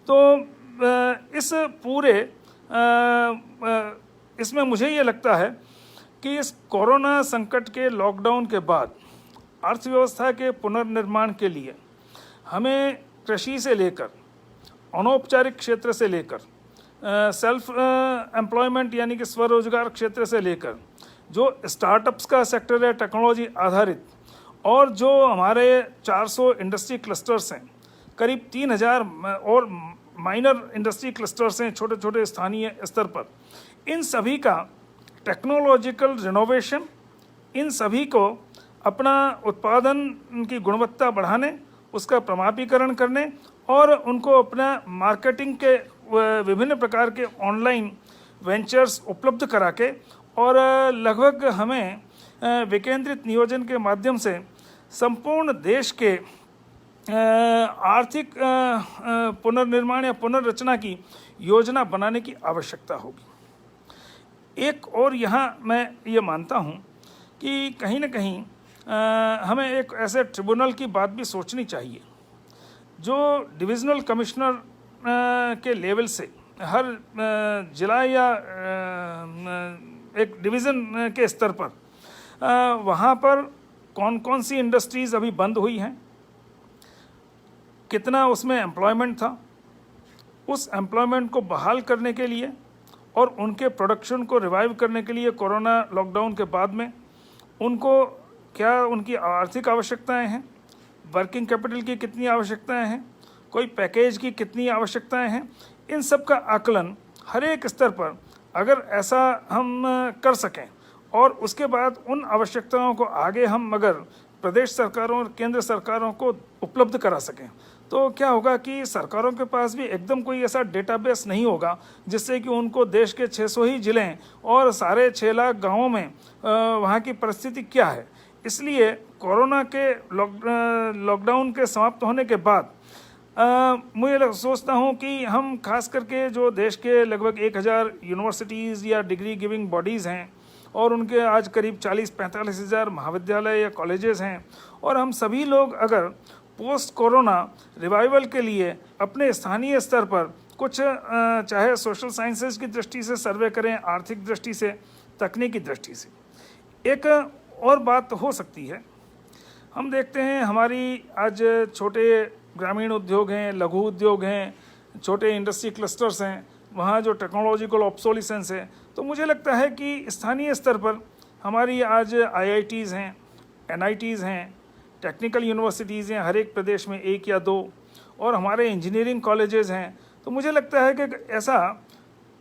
तो इस पूरे इसमें मुझे ये लगता है कि इस कोरोना संकट के लॉकडाउन के बाद अर्थव्यवस्था के पुनर्निर्माण के लिए हमें कृषि से लेकर अनौपचारिक क्षेत्र से लेकर सेल्फ एम्प्लॉयमेंट यानी कि स्वरोजगार क्षेत्र से लेकर जो स्टार्टअप्स का सेक्टर है टेक्नोलॉजी आधारित, और जो हमारे 400 इंडस्ट्री क्लस्टर्स हैं, करीब 3000 और माइनर इंडस्ट्री क्लस्टर्स हैं छोटे छोटे स्थानीय स्तर पर, इन सभी का टेक्नोलॉजिकल रिनोवेशन, इन सभी को अपना उत्पादन की गुणवत्ता बढ़ाने, उसका प्रमाणीकरण करने और उनको अपना मार्केटिंग के विभिन्न प्रकार के ऑनलाइन वेंचर्स उपलब्ध करा के, और लगभग हमें विकेंद्रित नियोजन के माध्यम से संपूर्ण देश के आर्थिक पुनर्निर्माण या पुनर्रचना की योजना बनाने की आवश्यकता होगी। एक और यहाँ मैं ये मानता हूँ कि कहीं ना कहीं हमें एक ऐसे ट्रिब्यूनल की बात भी सोचनी चाहिए जो डिविजनल कमिश्नर के लेवल से हर जिला या एक डिवीज़न के स्तर पर वहाँ पर कौन कौन सी इंडस्ट्रीज़ अभी बंद हुई हैं, कितना उसमें एम्प्लॉयमेंट था, उस एम्प्लॉयमेंट को बहाल करने के लिए और उनके प्रोडक्शन को रिवाइव करने के लिए कोरोना लॉकडाउन के बाद में उनको क्या उनकी आर्थिक आवश्यकताएं हैं, वर्किंग कैपिटल की कितनी आवश्यकताएं हैं, कोई पैकेज की कितनी आवश्यकताएं हैं, इन सब का आकलन हर एक स्तर पर अगर ऐसा हम कर सकें और उसके बाद उन आवश्यकताओं को आगे हम अगर प्रदेश सरकारों और केंद्र सरकारों को उपलब्ध करा सकें तो क्या होगा कि सरकारों के पास भी एकदम कोई ऐसा डेटाबेस नहीं होगा जिससे कि उनको देश के 600 ही ज़िले और सारे 6 लाख गाँवों में वहाँ की परिस्थिति क्या है। इसलिए कोरोना के लॉकडाउन के समाप्त होने के बाद मुझे सोचता हूँ कि हम खास करके जो देश के लगभग 1000 यूनिवर्सिटीज़ या डिग्री गिविंग बॉडीज़ हैं और उनके आज करीब 40-45 हज़ार महाविद्यालय या कॉलेजेस हैं और हम सभी लोग अगर पोस्ट कोरोना रिवाइवल के लिए अपने स्थानीय स्तर पर कुछ चाहे सोशल साइंसेज की दृष्टि से सर्वे करें, आर्थिक दृष्टि से, तकनीकी दृष्टि से, एक और बात हो सकती है। हम देखते हैं हमारी आज छोटे ग्रामीण उद्योग हैं, लघु उद्योग हैं, छोटे इंडस्ट्री क्लस्टर्स हैं, वहाँ जो टेक्नोलॉजिकल ऑब्सोलिसेंस है, तो मुझे लगता है कि स्थानीय स्तर पर हमारी आज IITs हैं, NITs हैं, टेक्निकल यूनिवर्सिटीज़ हैं, हर एक प्रदेश में 1 या 2, और हमारे इंजीनियरिंग कॉलेजेस हैं। तो मुझे लगता है कि ऐसा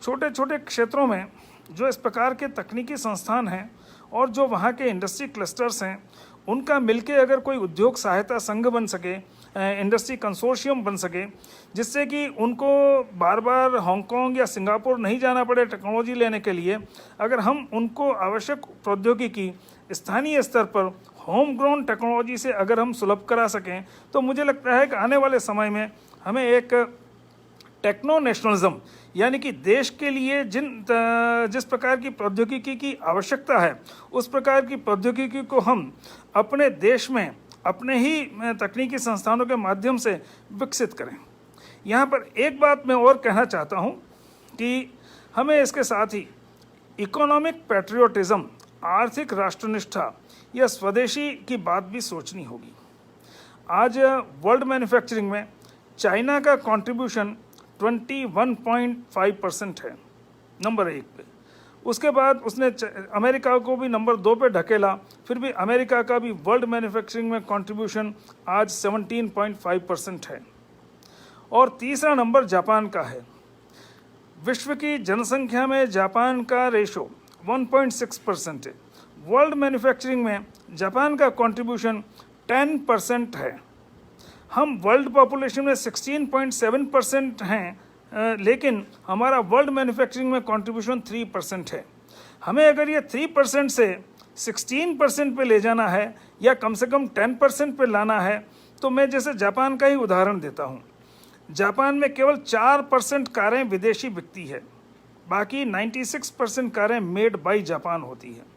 छोटे छोटे क्षेत्रों में जो इस प्रकार के तकनीकी संस्थान हैं और जो वहाँ के इंडस्ट्री क्लस्टर्स हैं, उनका मिलके अगर कोई उद्योग सहायता संघ बन सके, इंडस्ट्री कंसोर्शियम बन सके, जिससे कि उनको बार बार हांगकांग या सिंगापुर नहीं जाना पड़े टेक्नोलॉजी लेने के लिए, अगर हम उनको आवश्यक प्रौद्योगिकी स्थानीय स्तर पर होम ग्रोन टेक्नोलॉजी से अगर हम सुलभ करा सकें, तो मुझे लगता है कि आने वाले समय में हमें एक टेक्नो नेशनलिज्म, यानी कि देश के लिए जिस प्रकार की प्रौद्योगिकी की आवश्यकता है उस प्रकार की प्रौद्योगिकी को हम अपने देश में अपने ही तकनीकी संस्थानों के माध्यम से विकसित करें। यहाँ पर एक बात मैं और कहना चाहता हूँ कि हमें इसके साथ ही इकोनॉमिक पैट्रियोटिज्म, आर्थिक राष्ट्रनिष्ठा या स्वदेशी की बात भी सोचनी होगी। आज वर्ल्ड मैन्युफैक्चरिंग में चाइना का कंट्रीब्यूशन 21.5% है नंबर 1 पे। उसके बाद उसने अमेरिका को भी नंबर 2 पे ढकेला, फिर भी अमेरिका का भी वर्ल्ड मैन्युफैक्चरिंग में कंट्रीब्यूशन आज 17.5% है। और तीसरा नंबर जापान का है। विश्व की जनसंख्या में जापान का रेशो 1.6% है। वर्ल्ड मैन्युफैक्चरिंग में जापान का कंट्रीब्यूशन 10% है। हम वर्ल्ड पॉपुलेशन में 16.7% हैं, लेकिन हमारा वर्ल्ड मैन्युफैक्चरिंग में कंट्रीब्यूशन 3% है। हमें अगर ये 3% से 16% पे ले जाना है या कम से कम 10% पे लाना है, तो मैं जैसे जापान का ही उदाहरण देता हूँ। जापान में केवल 4% कारें विदेशी बिकती है, बाकी 96% कारें मेड बाय जापान होती है।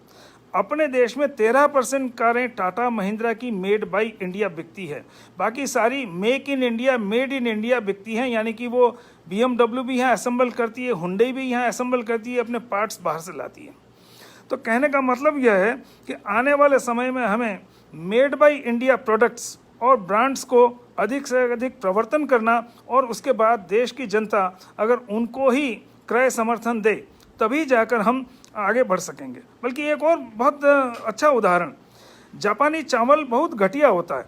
अपने देश में 13% कारें टाटा महिंद्रा की मेड बाय इंडिया बिकती है, बाकी सारी make in India, made in India बिकती हैं। यानी कि वो BMW भी यहाँ असेंबल करती है, हुंडई भी यहाँ असेंबल करती है, अपने पार्ट्स बाहर से लाती है। तो कहने का मतलब यह है कि आने वाले समय में हमें मेड बाय इंडिया प्रोडक्ट्स और ब्रांड्स को अधिक से अधिक प्रवर्तन करना, और उसके बाद देश की जनता अगर उनको ही क्रय समर्थन दे तभी जाकर हम आगे बढ़ सकेंगे। बल्कि एक और बहुत अच्छा उदाहरण, जापानी चावल बहुत घटिया होता है,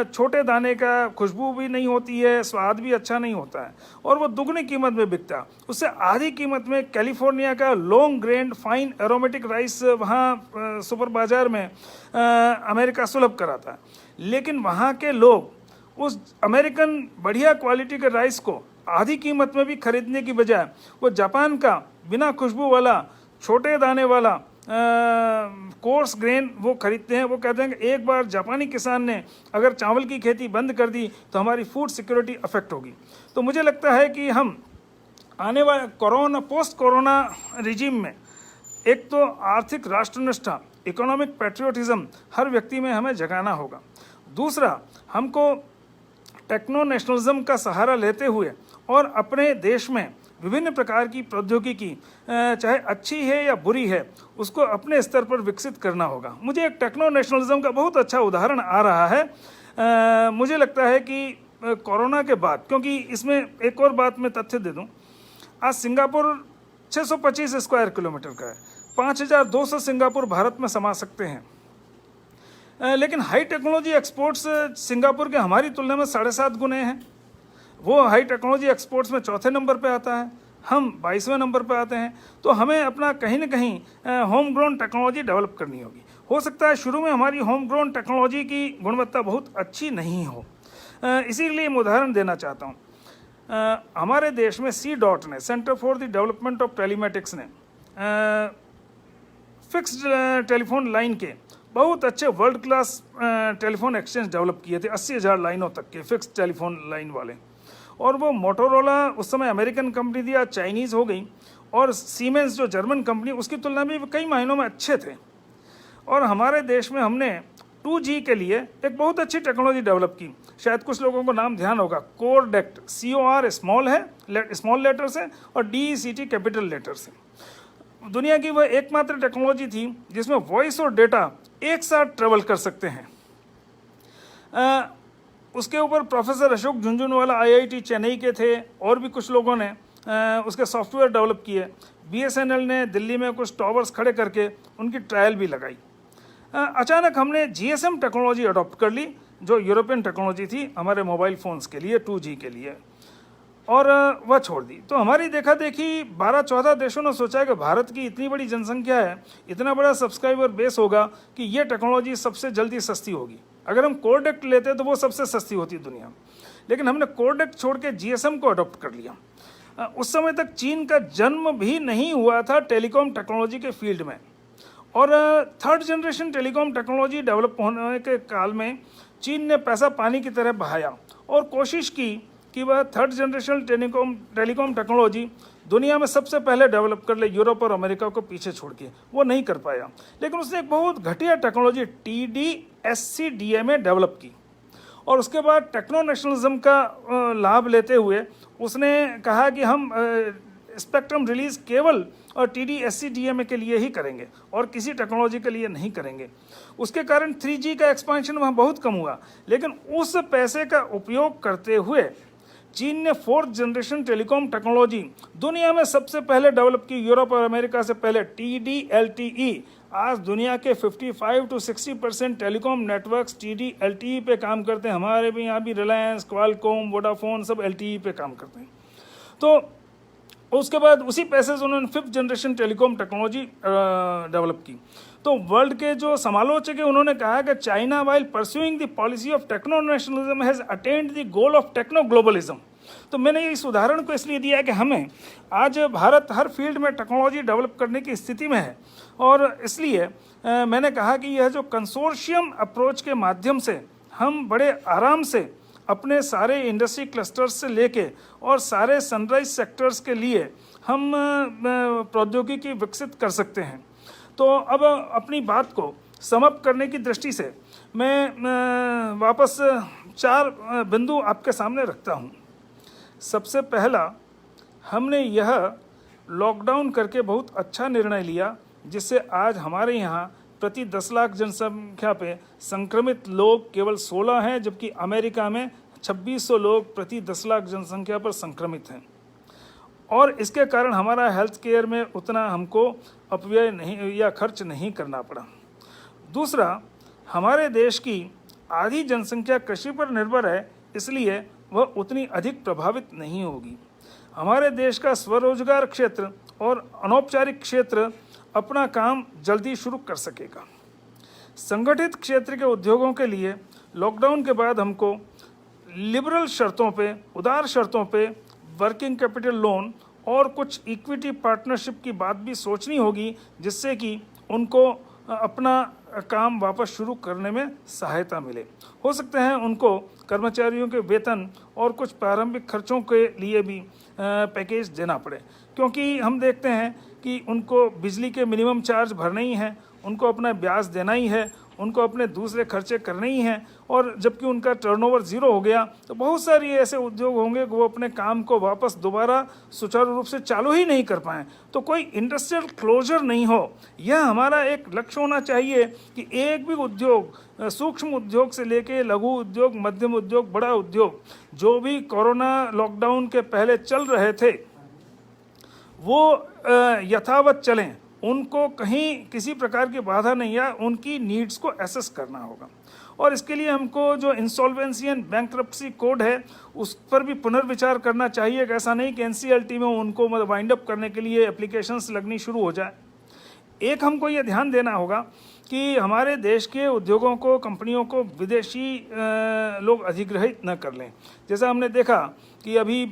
छोटे दाने का, खुशबू भी नहीं होती है, स्वाद भी अच्छा नहीं होता है, और वो दुगनी कीमत में बिकता है। उससे आधी कीमत में कैलिफोर्निया का long grand fine aromatic rice वहाँ सुपर बाज़ार में अमेरिका सुलभ कराता है। लेकिन वहाँ के लोग उस अमेरिकन बढ़िया क्वालिटी के राइस को आधी कीमत में भी खरीदने की बजाय वो जापान का बिना खुशबू वाला, छोटे दाने वाला कोर्स ग्रेन वो खरीदते हैं। वो कहते हैं कि एक बार जापानी किसान ने अगर चावल की खेती बंद कर दी तो हमारी फूड सिक्योरिटी अफेक्ट होगी। तो मुझे लगता है कि हम आने वाले पोस्ट कोरोना रिजीम में एक तो आर्थिक राष्ट्रनिष्ठा, इकोनॉमिक पैट्रियोटिज्म हर व्यक्ति में हमें जगाना होगा। दूसरा, हमको टेक्नो नेशनलिज्म का सहारा लेते हुए और अपने देश में विभिन्न प्रकार की प्रौद्योगिकी चाहे अच्छी है या बुरी है उसको अपने स्तर पर विकसित करना होगा। मुझे एक टेक्नो नेशनलिज्म का बहुत अच्छा उदाहरण आ रहा है। मुझे लगता है कि कोरोना के बाद, क्योंकि इसमें एक और बात मैं तथ्य दे दूं, आज सिंगापुर 625 स्क्वायर किलोमीटर का है, 5200 सिंगापुर भारत में समा सकते हैं। लेकिन हाई टेक्नोलॉजी एक्सपोर्ट्स सिंगापुर के हमारी तुलना में 7.5 गुने हैं। वो हाई टेक्नोलॉजी एक्सपोर्ट्स में चौथे नंबर पे आता है, हम 22वें नंबर पे आते हैं। तो हमें अपना कहीं ना कहीं होम ग्रोन टेक्नोलॉजी डेवलप करनी होगी। हो सकता है शुरू में हमारी होम ग्रोन टेक्नोलॉजी की गुणवत्ता बहुत अच्छी नहीं हो, इसीलिए मैं उदाहरण देना चाहता हूँ। हमारे देश में CDOT ने, centre for the development of telematics ने, फिक्स्ड टेलीफोन लाइन के बहुत अच्छे world class telephone exchange develop किए थे, 80,000 लाइनों तक के फिक्स्ड टेलीफोन लाइन वाले। और वो मोटोरोला उस समय अमेरिकन कंपनी थी, आज चाइनीज़ हो गई, और सीमेंस जो जर्मन कंपनी, उसकी तुलना में कई मायनों में अच्छे थे। और हमारे देश में हमने 2G के लिए एक बहुत अच्छी टेक्नोलॉजी डेवलप की। शायद कुछ लोगों को नाम ध्यान होगा, कोरडेक्ट, COR स्मॉल है, स्मॉल लेटर से, और DECT कैपिटल लेटर से। दुनिया की वह एकमात्र टेक्नोलॉजी थी जिसमें वॉइस और डेटा एक साथ ट्रेवल कर सकते हैं। उसके ऊपर प्रोफेसर अशोक झुंझुनवाला IIT चेन्नई के थे, और भी कुछ लोगों ने उसके सॉफ्टवेयर डेवलप किए। BSNL ने दिल्ली में कुछ टावर्स खड़े करके उनकी ट्रायल भी लगाई। अचानक हमने GSM टेक्नोलॉजी अडॉप्ट कर ली, जो यूरोपियन टेक्नोलॉजी थी हमारे मोबाइल फ़ोन्स के लिए, 2G के लिए, और वह छोड़ दी। तो हमारी देखा देखी 12-14 देशों ने सोचा कि भारत की इतनी बड़ी जनसंख्या है, इतना बड़ा सब्सक्राइबर बेस होगा कि ये टेक्नोलॉजी सबसे जल्दी सस्ती होगी। अगर हम कोरडेक्ट लेते तो वो सबसे सस्ती होती दुनिया में, लेकिन हमने कोरडेक्ट छोड़ के GSM को अडॉप्ट कर लिया। उस समय तक चीन का जन्म भी नहीं हुआ था टेलीकॉम टेक्नोलॉजी के फील्ड में, और third generation telecom technology develop होने के काल में चीन ने पैसा पानी की तरह बहाया और कोशिश की कि वह थर्ड जनरेशन टेलीकॉम टेक्नोलॉजी दुनिया में सबसे पहले डेवलप कर ले, यूरोप और अमेरिका को पीछे छोड़ के। वो नहीं कर पाया, लेकिन उसने एक बहुत घटिया टेक्नोलॉजी TD-SCDMA डेवलप की, और उसके बाद टेक्नो नेशनलिज्म का लाभ लेते हुए उसने कहा कि हम स्पेक्ट्रम रिलीज केवल और TD-SCDMA के लिए ही करेंगे और किसी टेक्नोलॉजी के लिए नहीं करेंगे। उसके कारण 3G का एक्सपेंशन वहाँ बहुत कम हुआ, लेकिन उस पैसे का उपयोग करते हुए चीन ने फोर्थ जनरेशन टेलीकॉम टेक्नोलॉजी दुनिया में सबसे पहले डेवलप की, यूरोप और अमेरिका से पहले, TD-LTE। आज दुनिया के 55 to 60% टेलीकॉम नेटवर्क्स TD-LTE पे काम करते हैं। हमारे भी यहाँ भी रिलायंस, क्वालकॉम, वोडाफोन सब LTE पे काम करते हैं। तो उसके बाद उसी पैसे से उन्होंने fifth generation telecom technology develop की। तो वर्ल्ड के जो समालोचक है उन्होंने कहा कि China while pursuing the policy of techno nationalism has attained the goal of techno globalism. तो मैंने इस उदाहरण को इसलिए दिया है कि हमें आज भारत हर फील्ड में टेक्नोलॉजी डेवलप करने की स्थिति में है, और इसलिए मैंने कहा कि यह जो कंसोर्शियम अप्रोच के माध्यम से हम बड़े आराम से अपने सारे इंडस्ट्री क्लस्टर्स से लेके और सारे सनराइज सेक्टर्स के लिए हम प्रौद्योगिकी विकसित कर सकते हैं। तो अब अपनी बात को समअप करने की दृष्टि से मैं वापस 4 बिंदु आपके सामने रखता हूँ। सबसे पहला, हमने यह लॉकडाउन करके बहुत अच्छा निर्णय लिया, जिससे आज हमारे यहाँ प्रति 10 लाख जनसंख्या पे संक्रमित लोग केवल 16 हैं, जबकि अमेरिका में 2600 लोग प्रति 10 लाख जनसंख्या पर संक्रमित हैं। और इसके कारण हमारा हेल्थ केयर में उतना हमको अपव्यय नहीं या खर्च नहीं करना पड़ा। दूसरा, हमारे देश की आधी जनसंख्या कृषि पर निर्भर है, इसलिए वह उतनी अधिक प्रभावित नहीं होगी। हमारे देश का स्वरोजगार क्षेत्र और अनौपचारिक क्षेत्र अपना काम जल्दी शुरू कर सकेगा। संगठित क्षेत्र के उद्योगों के लिए लॉकडाउन के बाद हमको लिबरल शर्तों पे, उदार शर्तों पे वर्किंग कैपिटल लोन और कुछ इक्विटी पार्टनरशिप की बात भी सोचनी होगी, जिससे कि उनको अपना काम वापस शुरू करने में सहायता मिले। हो सकते हैं उनको कर्मचारियों के वेतन और कुछ प्रारंभिक खर्चों के लिए भी पैकेज देना पड़े, क्योंकि हम देखते हैं कि उनको बिजली के मिनिमम चार्ज भरने ही हैं, उनको अपना ब्याज देना ही है, उनको अपने दूसरे खर्चे करने ही हैं। और जबकि उनका टर्नओवर ज़ीरो हो गया तो बहुत सारी ऐसे उद्योग होंगे कि वो अपने काम को वापस दोबारा सुचारू रूप से चालू ही नहीं कर पाएँ। तो कोई इंडस्ट्रियल क्लोजर नहीं हो, यह हमारा एक लक्ष्य होना चाहिए कि एक भी उद्योग, सूक्ष्म उद्योग से लेके लघु उद्योग, मध्यम उद्योग, बड़ा उद्योग, जो भी कोरोना लॉकडाउन के पहले चल रहे थे वो यथावत चलें, उनको कहीं किसी प्रकार की बाधा नहीं है, उनकी नीड्स को एसेस करना होगा। और इसके लिए हमको जो इंसॉल्वेंसी एंड बैंक्रप्सी कोड है उस पर भी पुनर्विचार करना चाहिए। ऐसा नहीं कि एनसीएलटी में उनको वाइंड अप करने के लिए एप्लीकेशंस लगनी शुरू हो जाए। एक हमको ये ध्यान देना होगा कि हमारे देश के उद्योगों को, कंपनियों को विदेशी लोग अधिग्रहित न कर लें। जैसा हमने देखा कि अभी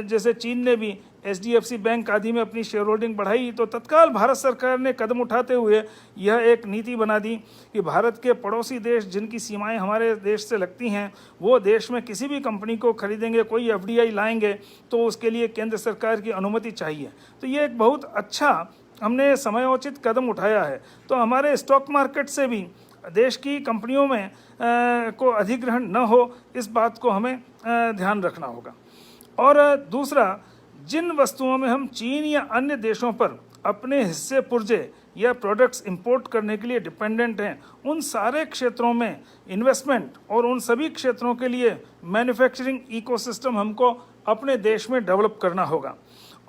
जैसे चीन ने भी HDFC बैंक आदि में अपनी शेयर होल्डिंग बढ़ाई, तो तत्काल भारत सरकार ने कदम उठाते हुए यह एक नीति बना दी कि भारत के पड़ोसी देश जिनकी सीमाएं हमारे देश से लगती हैं, वो देश में किसी भी कंपनी को खरीदेंगे, कोई FDI लाएंगे तो उसके लिए केंद्र सरकार की अनुमति चाहिए। तो ये एक बहुत अच्छा हमने समयोचित कदम उठाया है। तो हमारे स्टॉक मार्केट से भी देश की कंपनियों में को अधिग्रहण न हो, इस बात को हमें ध्यान रखना होगा। और दूसरा, जिन वस्तुओं में हम चीन या अन्य देशों पर अपने हिस्से पुर्जे या प्रोडक्ट्स इंपोर्ट करने के लिए डिपेंडेंट हैं, उन सारे क्षेत्रों में इन्वेस्टमेंट और उन सभी क्षेत्रों के लिए मैन्युफैक्चरिंग इकोसिस्टम हमको अपने देश में डेवलप करना होगा।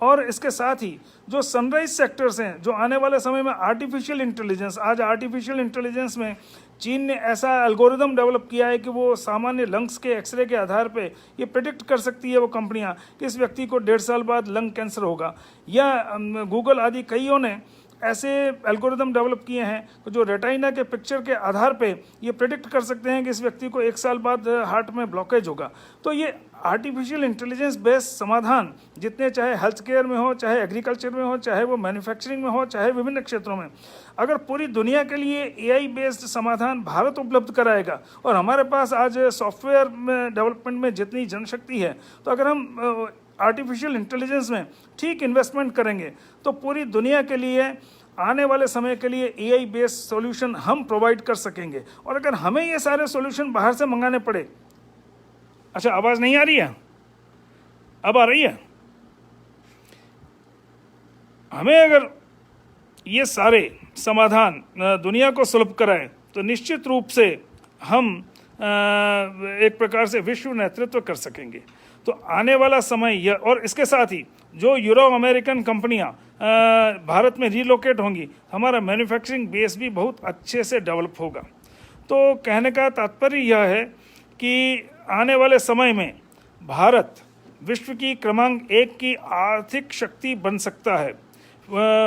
और इसके साथ ही जो सनराइज सेक्टर्स हैं, जो आने वाले समय में आर्टिफिशियल इंटेलिजेंस, आज आर्टिफिशियल इंटेलिजेंस में चीन ने ऐसा एल्गोरिदम डेवलप किया है कि वो सामान्य लंग्स के एक्सरे के आधार पे ये प्रेडिक्ट कर सकती है वो कंपनियां कि इस व्यक्ति को 1.5 साल बाद लंग कैंसर होगा। या गूगल आदि कईयों ने ऐसे एल्गोरिदम डेवलप किए हैं जो रेटाइना के पिक्चर के आधार पे ये प्रेडिक्ट कर सकते हैं कि इस व्यक्ति को 1 साल बाद हार्ट में ब्लॉकेज होगा। तो ये आर्टिफिशियल इंटेलिजेंस बेस्ड समाधान जितने, चाहे हेल्थ केयर में हो, चाहे एग्रीकल्चर में हो, चाहे वो मैन्युफैक्चरिंग में हो, चाहे विभिन्न क्षेत्रों में, अगर पूरी दुनिया के लिए AI बेस्ड समाधान भारत उपलब्ध कराएगा और हमारे पास आज सॉफ्टवेयर डेवलपमेंट में जितनी जनशक्ति है, तो अगर हम आर्टिफिशियल इंटेलिजेंस में ठीक इन्वेस्टमेंट करेंगे तो पूरी दुनिया के लिए आने वाले समय के लिए AI बेस्ड सॉल्यूशन हम प्रोवाइड कर सकेंगे। और अगर हमें ये सारे सॉल्यूशन बाहर से मंगाने पड़े, अच्छा आवाज़ नहीं आ रही है, अब आ रही है? हमें अगर ये सारे समाधान दुनिया को सुलभ कराएं तो निश्चित रूप से हम एक प्रकार से विश्व नेतृत्व कर सकेंगे। तो आने वाला समय यह, और इसके साथ ही जो यूरो अमेरिकन कंपनियां भारत में रिलोकेट होंगी, हमारा मैन्युफैक्चरिंग बेस भी बहुत अच्छे से डेवलप होगा। तो कहने का तात्पर्य यह है कि आने वाले समय में भारत विश्व की क्रमांक 1 की आर्थिक शक्ति बन सकता है,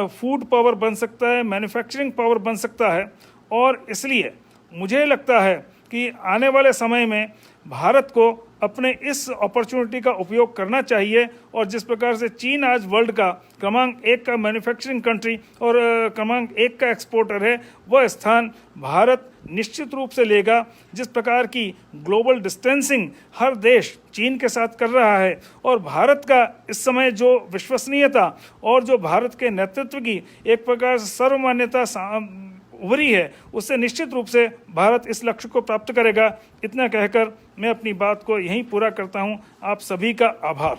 फूड पावर बन सकता है, मैन्युफैक्चरिंग पावर बन सकता है। और इसलिए मुझे लगता है कि आने वाले समय में भारत को अपने इस अपॉर्चुनिटी का उपयोग करना चाहिए। और जिस प्रकार से चीन आज वर्ल्ड का क्रमांक 1 का मैन्युफैक्चरिंग कंट्री और क्रमांक 1 का एक्सपोर्टर है, वह स्थान भारत निश्चित रूप से लेगा। जिस प्रकार की ग्लोबल डिस्टेंसिंग हर देश चीन के साथ कर रहा है और भारत का इस समय जो विश्वसनीयता और जो भारत के नेतृत्व की एक प्रकार से सर्वमान्यता उभरी है, उससे निश्चित रूप से भारत इस लक्ष्य को प्राप्त करेगा। इतना कहकर मैं अपनी बात को यहीं पूरा करता हूं। आप सभी का आभार।